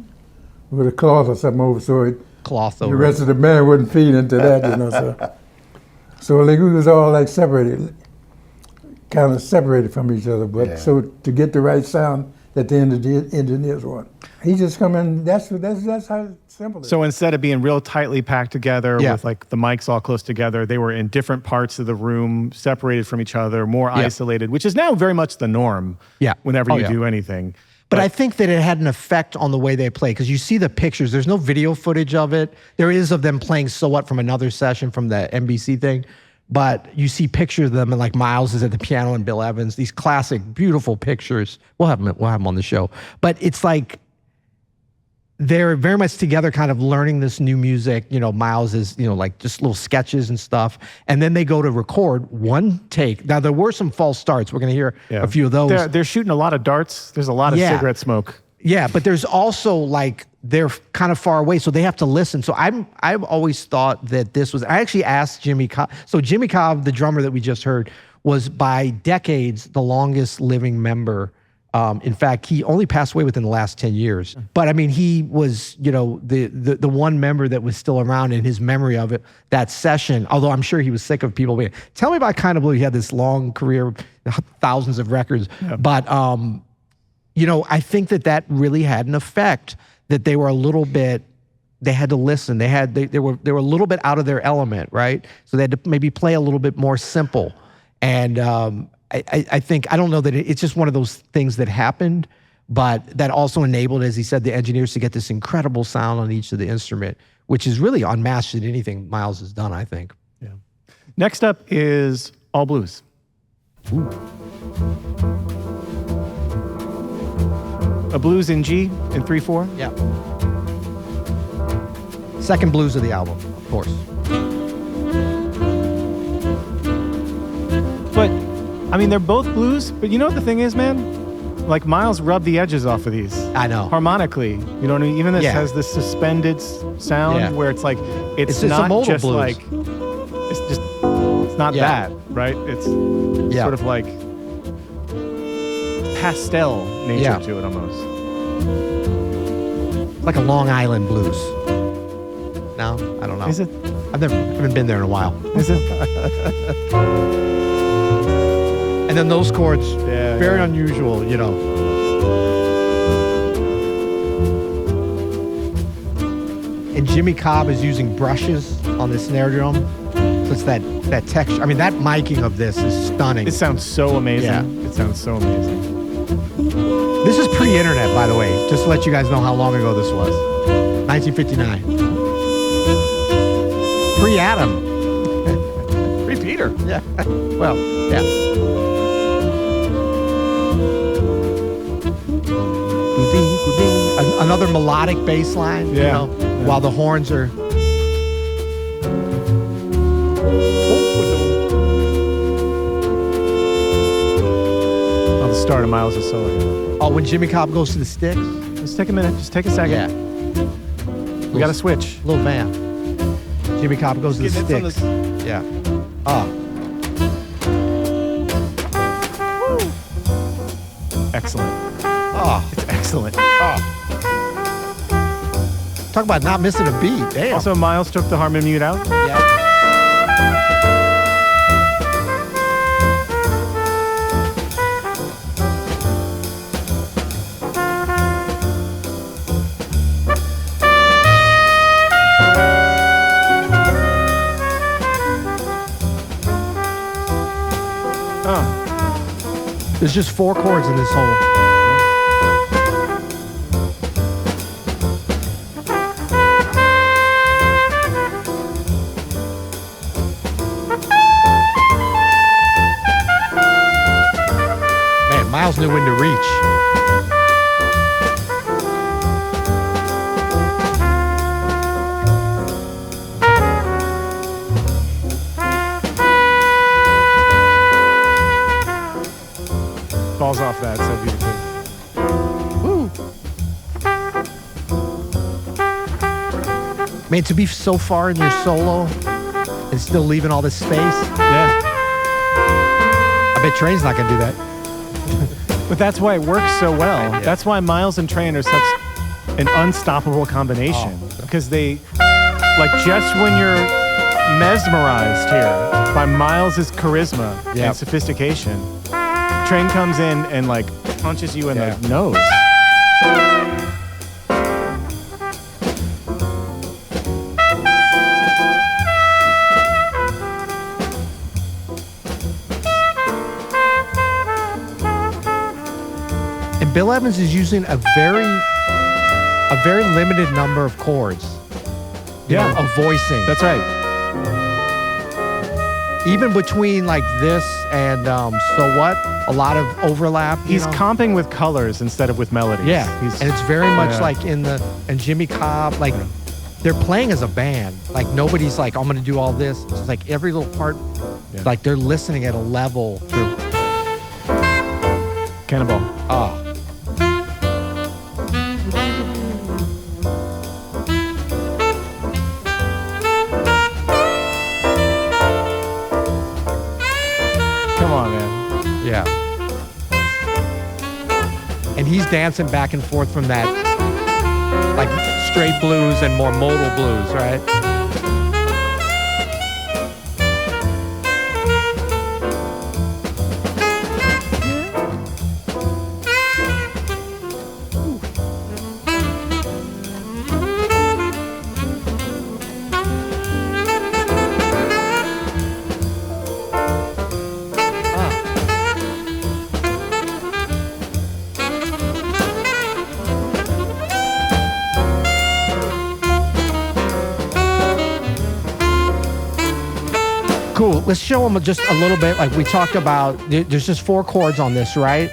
a cloth or something over so Cloth the over. rest of the band wouldn't feed into that, So like we was all like separated, kind of separated from each other. But Yeah. so to get the right sound that the engineers want, he just come in. That's how simple it is. So instead of being real tightly packed together Yeah. with like the mics all close together, they were in different parts of the room, separated from each other, more isolated, which is now very much the norm. Yeah. Whenever Oh, you yeah. do anything. But I think that it had an effect on the way they play, because you see the pictures. There's no video footage of it. There is of them playing So What from another session from the NBC thing. But you see pictures of them, and like Miles is at the piano and Bill Evans, these classic, beautiful pictures. We'll have them on the show. But it's like they're very much together kind of learning this new music. Miles is, like just little sketches and stuff. And then they go to record one take. Now, there were some false starts. We're going to hear a few of those. They're shooting a lot of darts. There's a lot of cigarette smoke. Yeah, but there's also like they're kind of far away, so they have to listen. So I've always thought that this was. I actually asked Jimmy Cobb. So Jimmy Cobb, the drummer that we just heard, was by decades the longest living member. In fact, he only passed away within the last 10 years. But I mean, he was, the one member that was still around in his memory of it, that session, although I'm sure he was sick of people being, tell me about Kind of Blue. He had this long career, thousands of records. Yeah. But, I think that really had an effect, that they were a little bit, they had to listen. They were a little bit out of their element, right? So they had to maybe play a little bit more simple. And, I think, I don't know that it's just one of those things that happened, but that also enabled, as he said, the engineers to get this incredible sound on each of the instrument, which is really unmatched in anything Miles has done, I think. Yeah. Next up is All Blues. Ooh. A blues in G in 3/4. Yeah. Second blues of the album, of course. But I mean, they're both blues, but you know what the thing is, man? Like Miles rubbed the edges off of these. I know. Harmonically. You know what I mean? Even this has this suspended sound where it's like, it's not just blues. like, it's not that, right? It's sort of like pastel nature to it almost. Like a Long Island blues. No, I don't know. Is it? I haven't been there in a while. Is it? And then those chords, Yeah, very yeah. unusual, you know. And Jimmy Cobb is using brushes on the snare drum. So it's that texture. I mean, that miking of this is stunning. It sounds so amazing. Yeah. It sounds so amazing. This is pre-internet, by the way, just to let you guys know how long ago this was. 1959. Pre-Adam. Pre-Peter. Yeah. Well, yeah. Another melodic bass line, you Yeah. know, while the horns are. Oh, the start of Miles' solo. Oh, when Jimmy Cobb goes to the sticks? Just take a minute. Just take a second. Yeah. We got to switch. Little Van. Jimmy Cobb goes to the Getting hits on sticks. Yeah. Oh. Excellent. Oh. It's excellent. Talk about not missing a beat. Damn. Also, Miles took the harmon mute out. yeah. There's just 4 chords in this whole. Man, Miles knew when to reach. Falls off that so beautifully. Man, to be so far in your solo and still leaving all this space. Yeah. I bet Train's not gonna do that. But that's why it works so well. Yeah. That's why Miles and Train are such an unstoppable combination. Because they, like, just when you're mesmerized here by Miles's charisma Yeah. and sophistication, Train comes in and, like, punches you in Yeah. the nose. And Bill Evans is using a very limited number of chords. You Yeah. know, of voicing. That's right. Even between like this and So What, a lot of overlap. you He's know? comping with colors instead of with melodies. Yeah, He's, and it's very much Yeah. like in the, and Jimmy Cobb, like they're playing as a band. Like nobody's like, I'm gonna do all this. It's just like every little part, Yeah. like they're listening at a level. Cannonball. Oh. Come on, man. Yeah. And he's dancing back and forth from that, like straight blues and more modal blues, right? Cool. Let's show them just a little bit. Like we talked about, there's just 4 chords on this, right?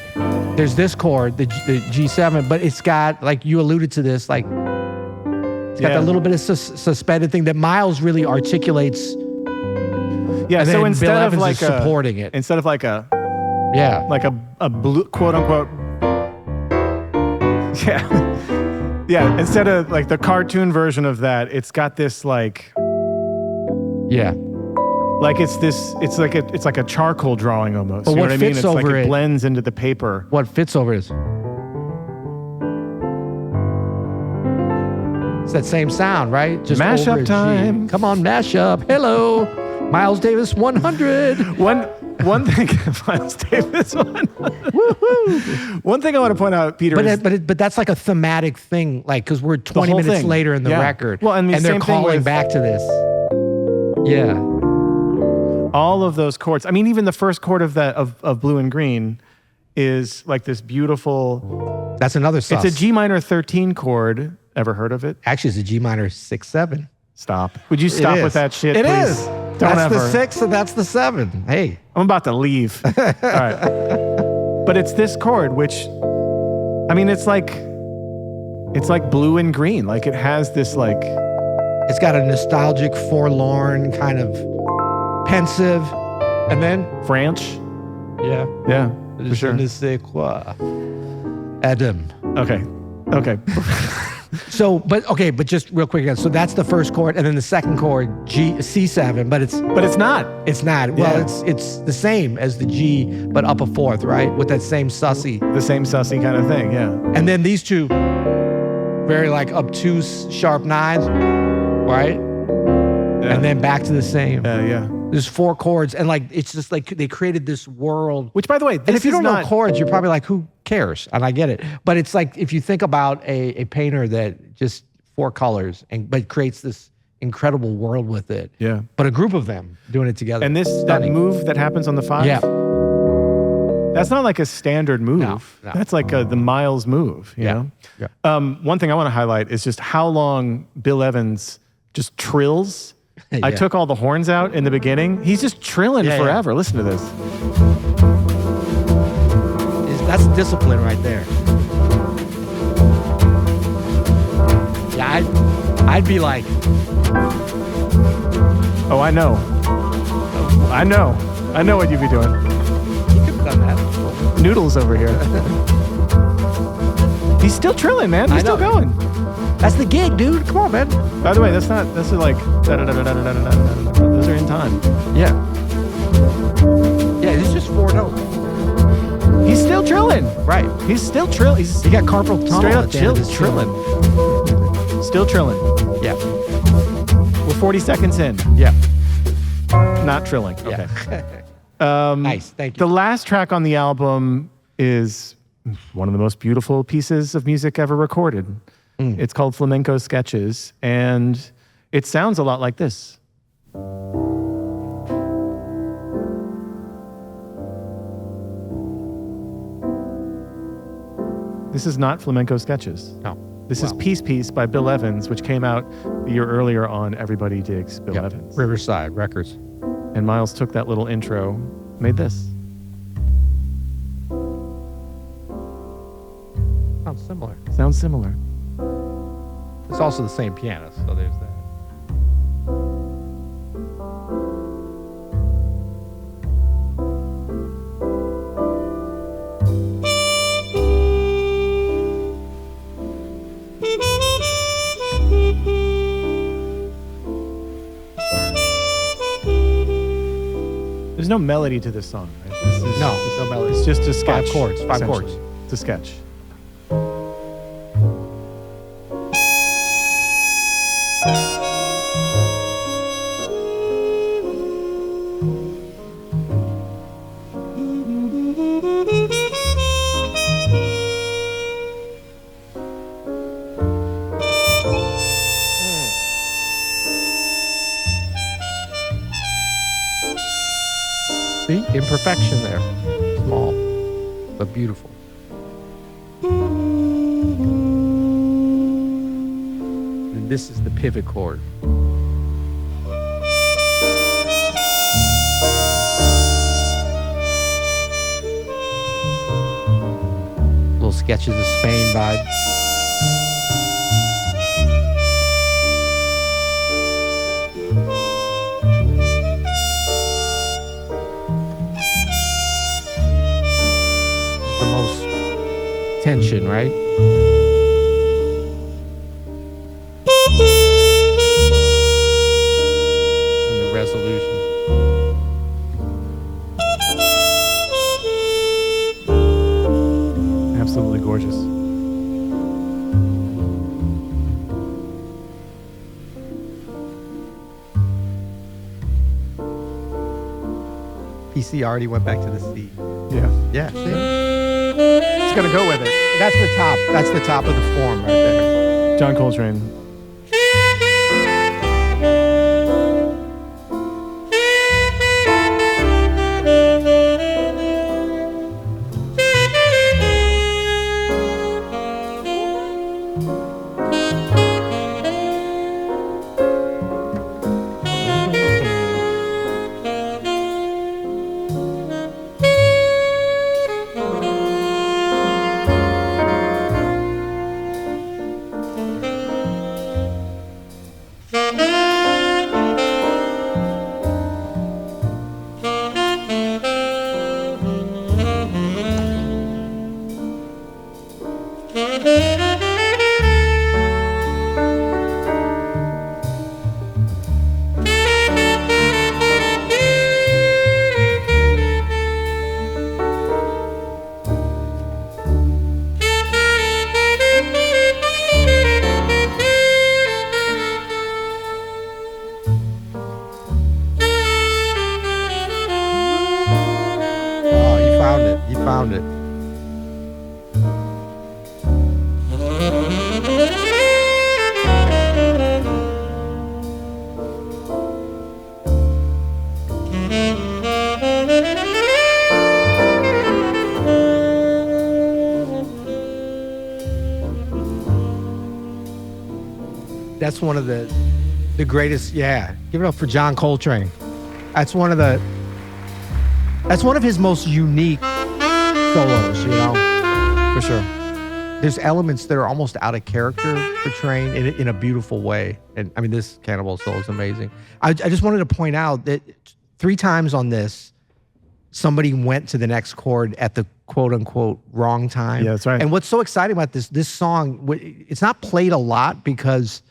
There's this chord, the G7, but it's got, like you alluded to this, like it's got Yeah. that little bit of suspended thing that Miles really articulates. Yeah, And so then instead Bill of Evans like is supporting it. instead of like a Yeah. blue, quote unquote, yeah, instead of like the cartoon version of that, it's got this like Yeah. it's like a charcoal drawing almost. But you know what what I mean? fits It's like over it it- blends into the paper. What fits over is. It's that same sound, right? Just Mashup over a G. time. Come on, mashup. Hello, Miles Davis 100. One thing, Miles Davis. Woohoo! One thing I want to point out, Peter, is But that's like a thematic thing, like because we're 20 whole minutes thing. later in the Yeah. record, Well, and the they're same thing calling with- back to this. Yeah, all of those chords. I mean, even the first chord of that of Blue and Green is like this beautiful. that's another sus. It's a G minor 13 chord. Ever heard of it? Actually, it's a G minor 6/7. Stop. Would you stop It with is. that shit, It please? is. Don't That's ever. the 6 and that's the 7. Hey, I'm about to leave. All right. But it's this chord, which, I mean, it's like Blue and Green. Like it has this like. it's got a nostalgic, forlorn kind of pensive, and then French. yeah, Yeah, for sure. Je ne sais quoi. Adam. Okay. But just real quick again. So that's the first chord, and then the second chord, C7, but it's not. It's not. Well, Yeah. it's the same as the G, but up a fourth, right? With that same sussy. The same sussy kind of thing, yeah. And then these two, very like obtuse, sharp nines, right? Yeah. And then back to the same. Yeah. There's 4 chords, and like it's just like they created this world. Which, by the way, And this if you is don't not. know chords, you're probably like, who cares? And I get it. But it's like if you think about a painter that just 4 colors but creates this incredible world with it. Yeah. But a group of them doing it together. And that Stunning. move that happens on the 5. Yeah. That's not like a standard move. No. That's like the Miles move. You know. Yeah. One thing I want to highlight is just how long Bill Evans just trills. I Yeah. took all the horns out in the beginning. He's just trilling Yeah, forever. Listen to this. That's discipline right there. Yeah, I'd be like, Oh, I know what you'd be doing. you could have done that. Noodles over here. He's still trilling, man. He's I still know. going. That's the gig, dude. Come on, man. By the way, this is like da-da-da-da-da-da-da-da-da. Those are in time. Yeah. Yeah, it's just 4 notes. He's still trilling. Right. He's still trilling. He's He got carpal tunnel. straight up at the end of his trilling. Still trilling. Yeah. We're 40 seconds in. Yeah. Not trilling. Okay. Nice. Thank you. The last track on the album is one of the most beautiful pieces of music ever recorded. It's called Flamenco Sketches, and it sounds a lot like this. This is not Flamenco Sketches. No. This is Peace by Bill Evans, which came out the year earlier on Everybody Digs Bill Evans. Riverside Records. And Miles took that little intro, made this. Sounds similar. Sounds similar. It's also the same pianist, so there's that. There's no melody to this song, right? This is, No, there's no melody. It's just a sketch. 5 chords. 5 essentially. chords. It's a sketch. See? Imperfection there. Small, but beautiful. And this is the pivot chord. Little Sketches of Spain vibe. The most tension, right? And the resolution. Absolutely gorgeous. PC already went back to the C. Yeah. Yeah, see? It's gonna go with it. That's the top. That's the top of the form right there. John Coltrane. Oh, you found it. You found it. That's one of the greatest. Yeah, give it up for John Coltrane. That's one of his most unique solos, you know, for sure. There's elements that are almost out of character for Train in a beautiful way. And I mean, this Cannibal solo is amazing. I just wanted to point out that 3 times on this, somebody went to the next chord at the quote unquote wrong time. Yeah, that's right. And what's so exciting about this song, it's not played a lot because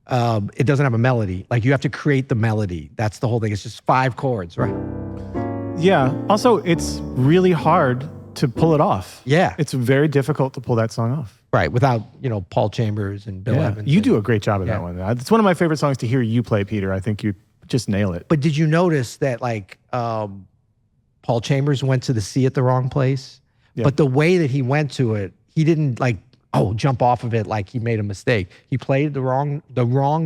it doesn't have a melody. Like you have to create the melody. That's the whole thing. It's just 5 chords, right? Yeah. Also, it's really hard to pull it off. Yeah. It's very difficult to pull that song off. Right, without, Paul Chambers and Bill Evans. You do a great job of that one. It's one of my favorite songs to hear you play, Peter. I think you just nail it. But did you notice that, like, Paul Chambers went to the C at the wrong place? Yeah. But the way that he went to it, he didn't, like, jump off of it like he made a mistake. He played the wrong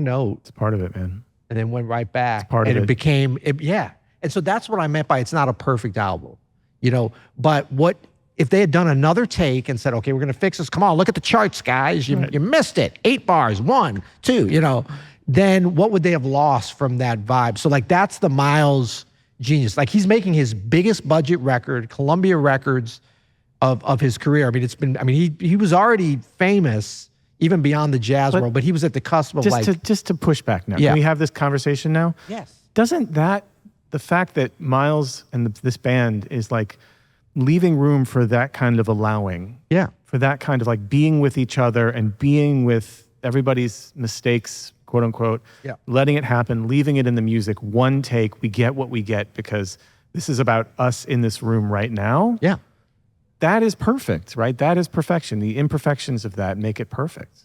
note. It's part of it, man. And then went right back. It's part of it. it. Became, yeah. And so that's what I meant by it's not a perfect album, But what if they had done another take and said, okay, we're going to fix this. Come on, look at the charts, guys. You missed it. 8 bars, 1, 2, Then what would they have lost from that vibe? So like that's the Miles genius. Like he's making his biggest budget record, Columbia Records of his career. I mean, he was already famous even beyond the jazz world, but he was at the cusp of just to push back now. Yeah. Can we have this conversation now? Yes. Doesn't the fact that Miles and this band is like leaving room for that kind of allowing, for that kind of like being with each other and being with everybody's mistakes, quote unquote, letting it happen, leaving it in the music, one take, we get what we get because this is about us in this room right now. Yeah. That is perfect, right? That is perfection. The imperfections of that make it perfect.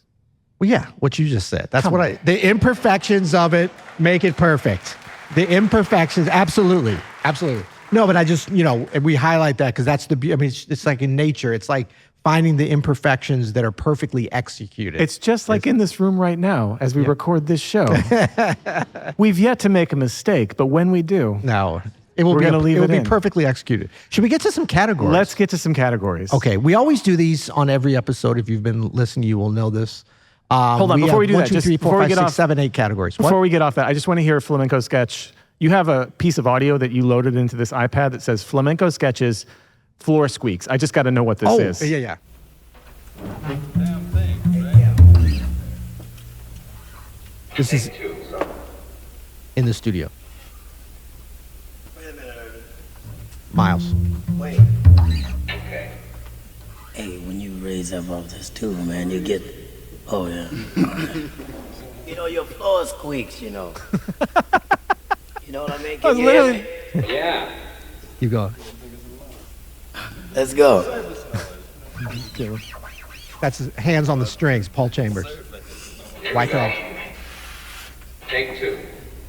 Well, yeah, what you just said. That's the imperfections of it make it perfect. The imperfections, absolutely. Absolutely. No, but I just, we highlight that because that's it's like in nature. It's like finding the imperfections that are perfectly executed. It's just like in this room right now as we record this show. We've yet to make a mistake, but when we do, it will be in. perfectly executed. Should we get to some categories? Let's get to some categories. Okay, we always do these on every episode. If you've been listening, you will know this. Hold on, before we do that, 1, 2, 3, 4, 5, 6, 7, 8 categories. Before we get off that, I just want to hear a Flamenco sketch. You have a piece of audio that you loaded into this iPad that says Flamenco Sketches Floor Squeaks. I just got to know what this is. Oh, yeah. This is in the studio. Wait a minute, Irvin. Miles. Wait. Okay. Hey, when you raise up off this tube, man, you get... Oh, yeah. Your floor squeaks, You know what I mean? Can you hear me? Yeah. Keep going. Let's go. That's his hands on the strings, Paul Chambers. Why go? Take 2.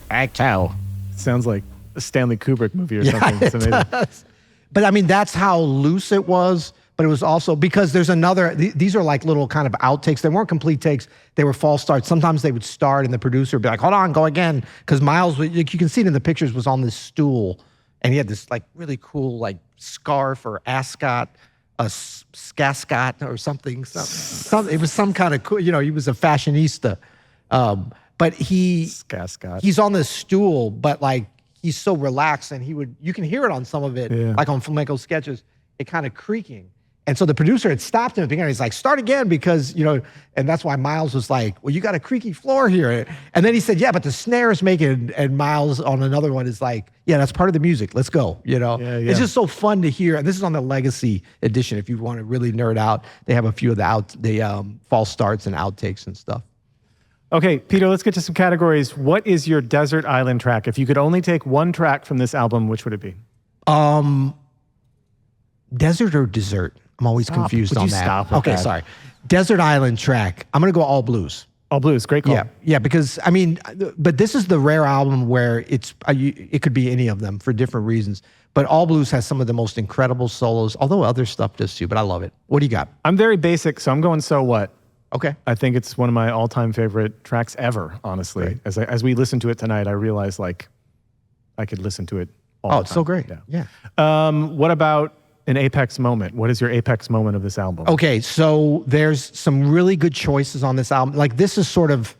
Act 2. Sounds like a Stanley Kubrick movie or something. It's amazing. Does. But I mean, that's how loose it was. But it was also because there's another, these are like little kind of outtakes. They weren't complete takes. They were false starts. Sometimes they would start and the producer would be like, hold on, go again. Because Miles, you can see it in the pictures, was on this stool. And he had this like really cool like scarf or ascot, a scascot or something. It was some kind of cool, he was a fashionista. But he's on this stool, but like he's so relaxed and you can hear it on some of it, like on Flamenco Sketches, it kind of creaking. And so the producer had stopped him at the beginning. He's like, start again because, and that's why Miles was like, well, you got a creaky floor here. And then he said, yeah, but the snares make it. And Miles on another one is like, yeah, that's part of the music. Let's go, It's just so fun to hear. And this is on the Legacy edition. If you want to really nerd out, they have a few of the false starts and outtakes and stuff. Okay, Peter, let's get to some categories. What is your desert island track? If you could only take one track from this album, which would it be? Desert or dessert? I'm always confused on that. Stop with okay, that? Sorry. Desert Island track. I'm going to go all blues. All blues, great call. Yeah, because I mean, but this is the rare album where it could be any of them for different reasons. But all blues has some of the most incredible solos, although other stuff does too. But I love it. What do you got? I'm very basic, so I'm going So What. Okay. I think it's one of my all-time favorite tracks ever. Honestly, Great. As we listen to it tonight, I realized like I could listen to it all the time. Oh, it's so great. Yeah. What about an apex moment? What is your apex moment of this album? Okay, so there's some really good choices on this album. Like this is sort of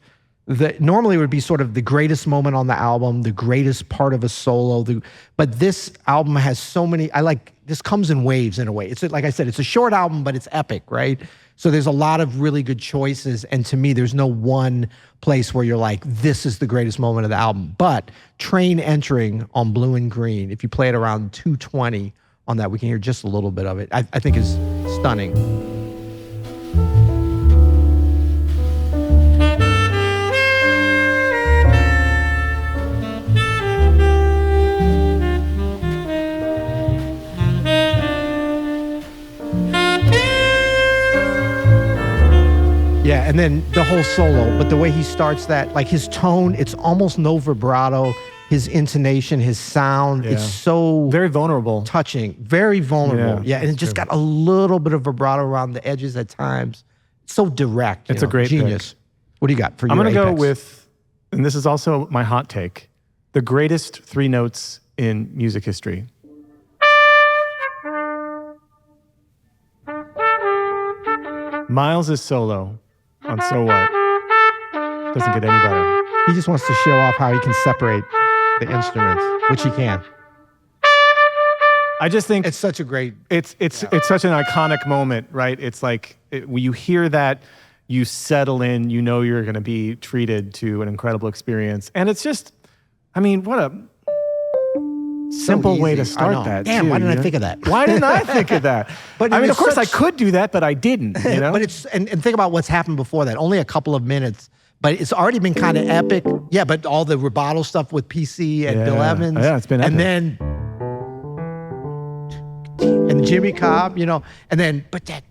normally it would be sort of the greatest moment on the album, the greatest part of a solo. But this album has so many. This comes in waves in a way. It's like I said, it's a short album, but it's epic, right? So there's a lot of really good choices, and to me, there's no one place where you're like, this is the greatest moment of the album. But Train Entering on Blue and Green, if you play it around 220 on that, we can hear just a little bit of it. I think is stunning. Yeah, and then the whole solo, but the way he starts that, like his tone, it's almost no vibrato. His intonation, his sound, it's so very vulnerable, touching, very vulnerable. Yeah, and it just got a little bit of vibrato around the edges at times. It's so direct. It's a great genius. pick. What do you got for your I'm going to go apex? with, and this is also my hot take, the greatest three notes in music history. Miles' solo on So What doesn't get any better. He just wants to show off how he can separate the instruments, which he can. I just think It's such a great... it's such an iconic moment, right? It's like when you hear that, you settle in, you know you're going to be treated to an incredible experience, and it's just, I mean, what a simple way to start that. Damn, too, why didn't I think of that? Why didn't I think of that? But I mean, it's of course, I such- could do that, but I didn't. You know, But it's and think about what's happened before that. Only a couple of minutes, but it's already been kind of epic. Yeah, but all the rubato stuff with PC and Bill Evans. Yeah, it's been epic. And then and Jimmy Cobb, and then but that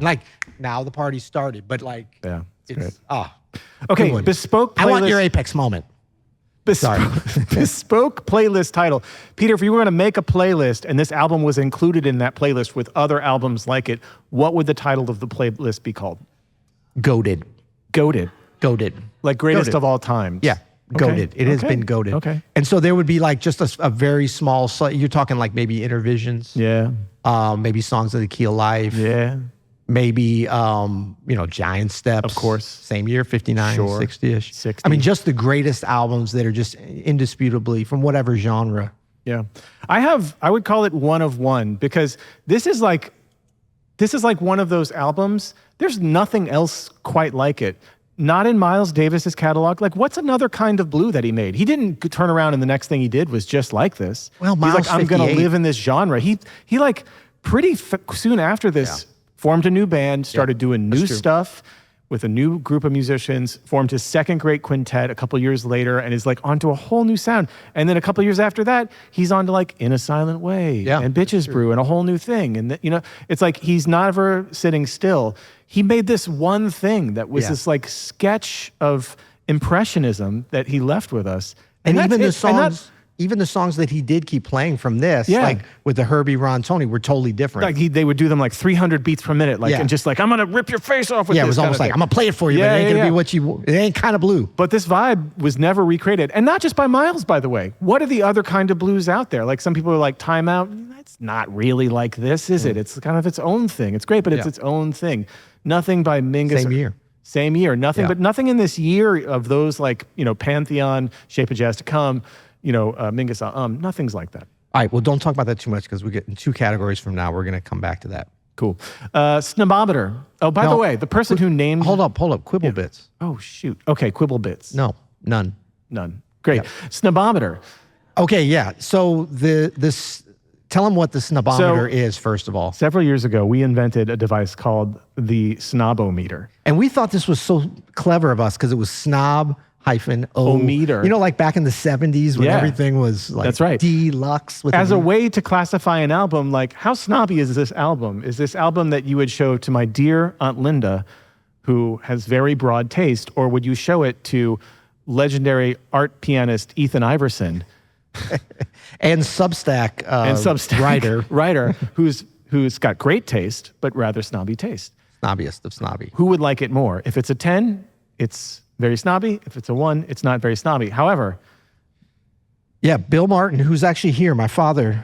like now the party started, but like it's great. good Okay, one. bespoke playlist. I want your apex moment. Bespoke playlist title. Peter, if you were going to make a playlist and this album was included in that playlist with other albums like it, what would the title of the playlist be called? Goated. Goated. Like greatest Goated. of all time. Yeah. Goated. It has been goated. Okay. And so there would be like just a very small, you're talking like maybe intervisions. Yeah. Maybe Songs of the Key of Life. Yeah. Maybe, Giant Steps. Of course. Same year, 59, Sure. 60-ish. 60. I mean, just the greatest albums that are just indisputably from whatever genre. Yeah. I would call it one of one because this is like one of those albums. There's nothing else quite like it. Not in Miles Davis's catalog. Like, what's another kind of blue that he made? He didn't turn around and the next thing he did was just like this. Well, he's Miles like, I'm going to 58. live in this genre. He like pretty soon after this formed a new band, started doing new stuff with a new group of musicians, formed his second great quintet a couple years later, and is like onto a whole new sound. And then a couple years after that, he's on to like In a Silent Way and Bitches Brew and a whole new thing. And it's like he's never sitting still. He made this one thing that was this like sketch of impressionism that he left with us. And that's even the it. And songs, even the songs that he did keep playing from this, Yeah. like with the Herbie, Ron, Tony, were totally different. Like they would do them like 300 beats per minute, like Yeah. and just like I'm gonna rip your face off with yeah, this. it was kind almost of like thing. I'm gonna play it for you, but Yeah, it ain't yeah, gonna yeah. be what you. It ain't kind of blue. But this vibe was never recreated, and not just by Miles, by the way. What are the other kind of blues out there? Like some people are like Time Out. That's not really like this, is it? It's kind of its own thing. It's great, but it's Yeah. its own thing. Nothing by Mingus. Same year. Same year. Nothing, Yeah. but nothing in this year of those like Pantheon, Shape of Jazz to Come, Mingus. Nothing's like that. All right, well, don't talk about that too much because we get in 2 categories from now. We're going to come back to that. Cool. Snobometer. Oh, by the No. way, the person who named. Hold up. Quibble bits. Oh shoot. Okay, Quibble Bits. No, none. None. Great. Snobometer. Okay, yeah. So this tell them what the snobometer is first of all. Several years ago, we invented a device called the Snobometer. And we thought this was so clever of us because it was snob-o-meter. Like back in the 70s when Yeah. everything was like That's right. deluxe. With As a way to classify an album, like how snobby is this album? Is this album that you would show to my dear Aunt Linda, who has very broad taste, or would you show it to legendary art pianist Ethan Iverson and Substack, writer who's got great taste but rather snobby taste? Snobbiest of snobby. Who would like it more? If it's a 10, it's very snobby. If it's a 1, it's not very snobby. However, yeah, Bill Martin, who's actually here, my father,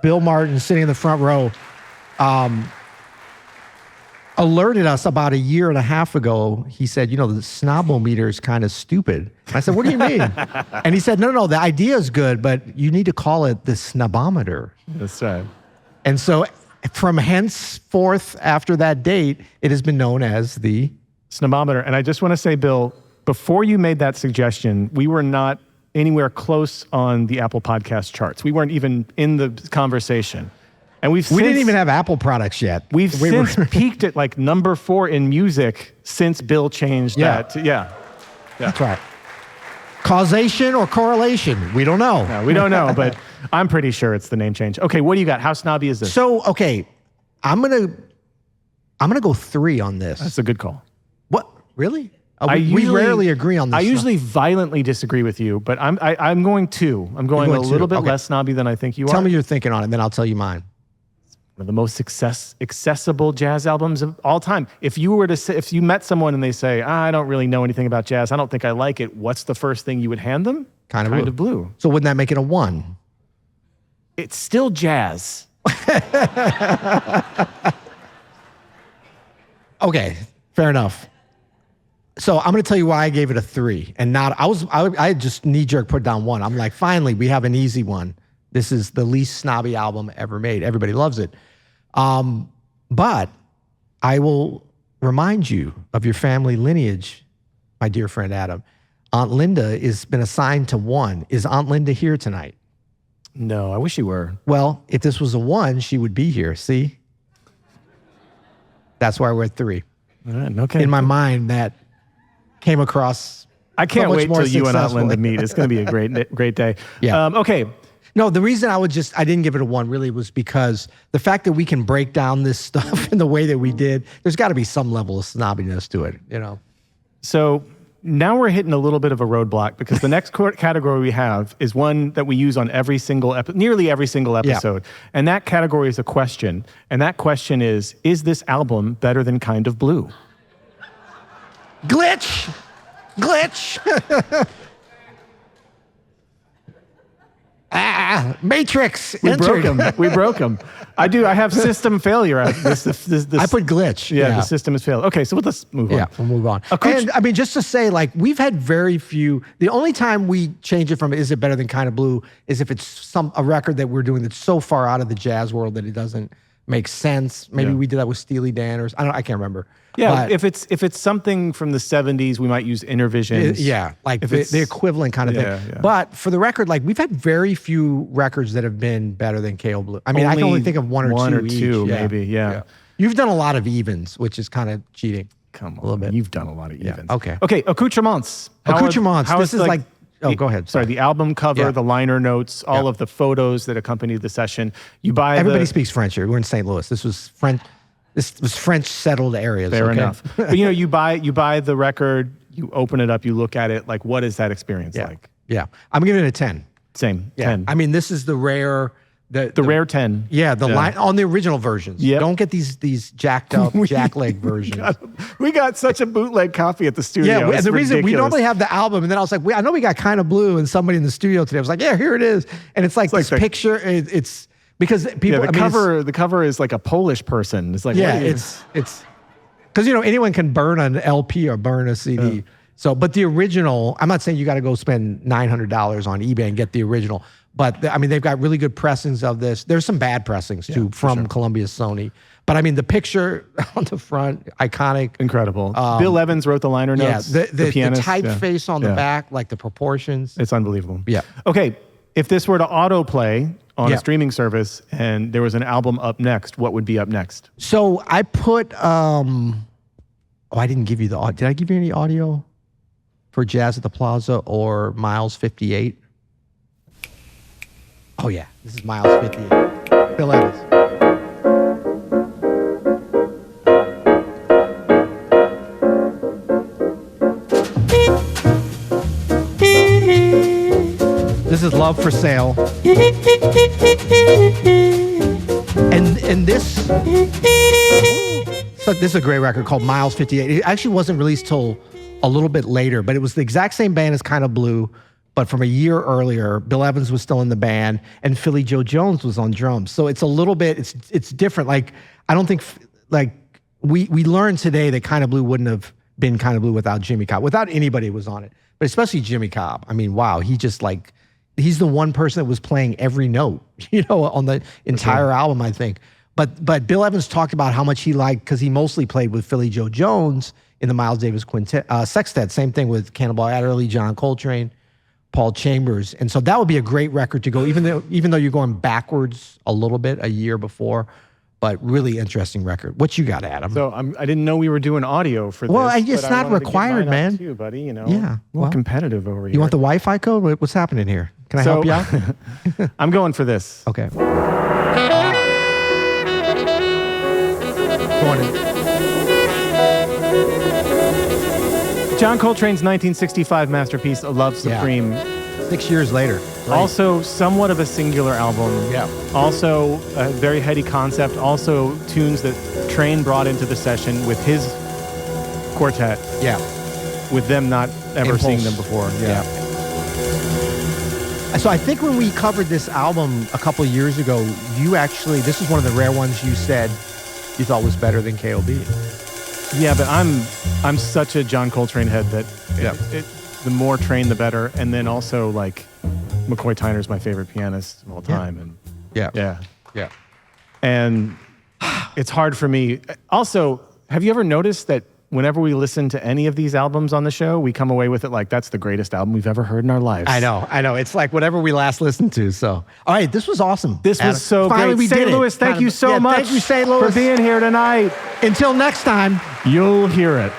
Bill Martin, sitting in the front row, alerted us about 1.5 years ago. He said, the snobometer is kind of stupid. And I said, what do you mean? And he said, no, the idea is good, but you need to call it the snobometer. that's right. And so from henceforth, after that date, it has been known as the Snobometer. And I just want to say, Bill, before you made that suggestion, we were not anywhere close on the Apple Podcast charts. We weren't even in the conversation. And we didn't even have Apple products yet. We've since peaked at like number 4 in music since Bill changed that. That's right. Causation or correlation? We don't know. No, we don't know, but I'm pretty sure it's the name change. Okay, what do you got? How snobby is this? So, okay, I'm gonna go 3 on this. That's a good call. What? Really? We rarely agree on this. I usually violently disagree with you, but I'm going 2. I'm going a little bit less snobby than I think you are. Tell me your thinking on it, then I'll tell you mine. One of the most accessible jazz albums of all time. If you met someone and they say, I don't really know anything about jazz, I don't think I like it, what's the first thing you would hand them? Kind of blue. So wouldn't that make it a 1? It's still jazz. Okay, fair enough. So I'm going to tell you why I gave it a 3 and not. I just knee jerk put down 1. I'm like, finally, we have an easy one. This is the least snobby album ever made. Everybody loves it. But I will remind you of your family lineage, my dear friend Adam. Aunt Linda has been assigned to 1. Is Aunt Linda here tonight? No, I wish you were. Well, if this was a 1, she would be here. See? That's why we're at 3. All right, okay. In my mind, that came across. I can't so much wait more till you and Aunt Linda successfully. meet. It's going to be a great day. Yeah. Okay. No, the reason I didn't give it a 1 really was because the fact that we can break down this stuff in the way that we did, there's got to be some level of snobbiness to it, So now we're hitting a little bit of a roadblock because the next category we have is one that we use on nearly every single episode. Yeah. And that category is a question. And that question is this album better than Kind of Blue? Glitch! Matrix. We broke him. I have system failure. I put glitch. Yeah, the system has failed. Okay, so let's move on. Yeah, we'll move on. And I mean, just to say, like, we've had very few. The only time we change it from "Is it better than Kind of Blue" is if it's a record that we're doing that's so far out of the jazz world that it doesn't make sense. Maybe we did that with Steely Dan, or I can't remember. Yeah, but if it's something from the 70s, we might use Intervisions. Yeah, like the equivalent kind of thing. Yeah. But for the record, like, we've had very few records that have been better than KO Blue. I mean, I can only think of one or two each. Maybe. Yeah. You've done a lot of evens, which is kind of cheating. Come on, a little bit. You've done a lot of evens. Okay. Accoutrements. This is like. Oh, go ahead. Sorry, the album cover, the liner notes, all of the photos that accompany the session. Everybody speaks French here. We're in St. Louis. This was French. This was French settled areas. Fair enough. But you buy the record, you open it up, you look at it. Like, what is that experience like? Yeah. I'm giving it a 10. Same. Yeah. 10. I mean, this is the rare. The rare 10. Yeah, the line on the original versions. Yep. Don't get these jacked up jackleg versions. We got such a bootleg copy at the studio. Yeah, and It's the reason we ridiculous. normally have the album, and then I was like, I know we got Kind of Blue, and somebody in the studio today was like, yeah, here it is, and it's like this picture. It's because people. The cover is like a Polish person. It's like it's because anyone can burn an LP or burn a CD. Yeah. So, but the original, I'm not saying you got to go spend $900 on eBay and get the original, but I mean they've got really good pressings of this. There's some bad pressings too from Columbia, Sony. But I mean, the picture on the front, iconic. Incredible. Bill Evans wrote the liner notes. Yeah, the pianist, typeface on the back, like the proportions. It's unbelievable. Yeah. Okay, if this were to autoplay on a streaming service and there was an album up next, what would be up next? So I put, I didn't give you the audio. Did I give you any audio for Jazz at the Plaza or Miles 58? Oh yeah, this is Miles 58. Bill Evans. This is Love for Sale. And this is a great record called Miles 58. It actually wasn't released till a little bit later, but it was the exact same band as Kind of Blue, but from a year earlier. Bill Evans was still in the band, and Philly Joe Jones was on drums. So it's a little bit, it's different. Like, I don't think, like, we learned today that Kind of Blue wouldn't have been Kind of Blue without Jimmy Cobb, without anybody who was on it, but especially Jimmy Cobb. I mean, wow, he's the one person that was playing every note, on the entire album, I think. But Bill Evans talked about how much he liked, because he mostly played with Philly Joe Jones in the Miles Davis Quintet, Sextet. Same thing with Cannonball Adderley, John Coltrane, Paul Chambers. And so that would be a great record to go, even though you're going backwards a little bit, a year before. But really interesting record. What you got, Adam? So I didn't know we were doing audio for this. Well, it's not required, man. Too, buddy. Yeah. Well, competitive over here. You want the Wi-Fi code? What's happening here? Can I help you out? I'm going for this. Okay. Go on in. John Coltrane's 1965 masterpiece, A Love Supreme. 6 years later. Right. Also somewhat of a singular album. Yeah. Also a very heady concept. Also tunes that Train brought into the session with his quartet. Yeah. With them not ever Impulse. seeing them before. Yeah. So I think when we covered this album a couple of years ago, this is one of the rare ones you said you thought was better than KOB. Yeah, but I'm such a John Coltrane head that the more Train, the better. And then also, like, McCoy Tyner's my favorite pianist of all time. And Yeah. And it's hard for me. Also, have you ever noticed that whenever we listen to any of these albums on the show, we come away with it like that's the greatest album we've ever heard in our lives? I know. It's like whatever we last listened to. So, all right, this was awesome. This was so Finally, great. we St. did Louis, it. thank you so much Thank you, St. Louis, for being here tonight. Until next time. You'll hear it.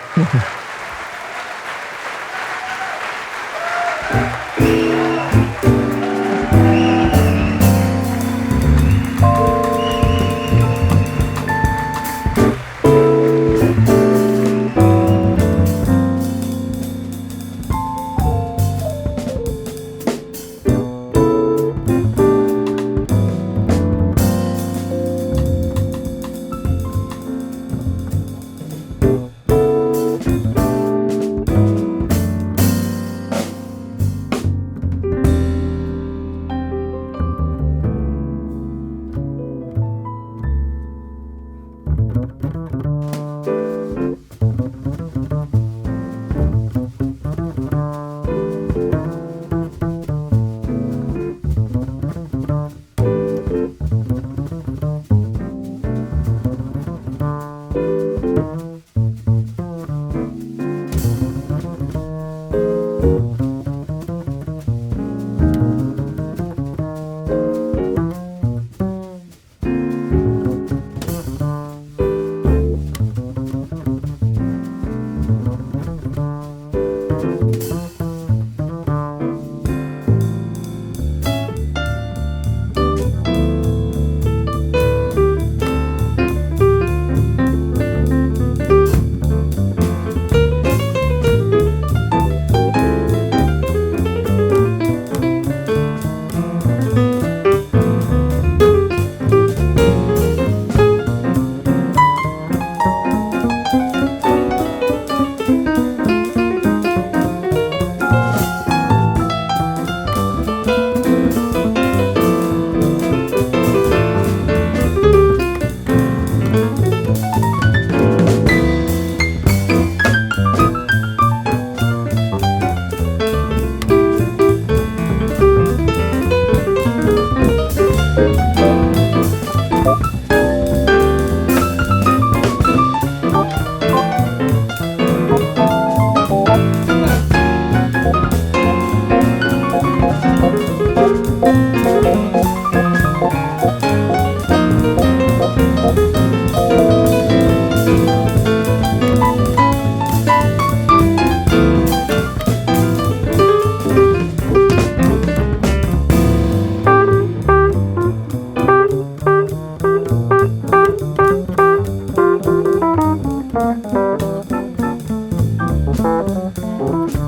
Bye.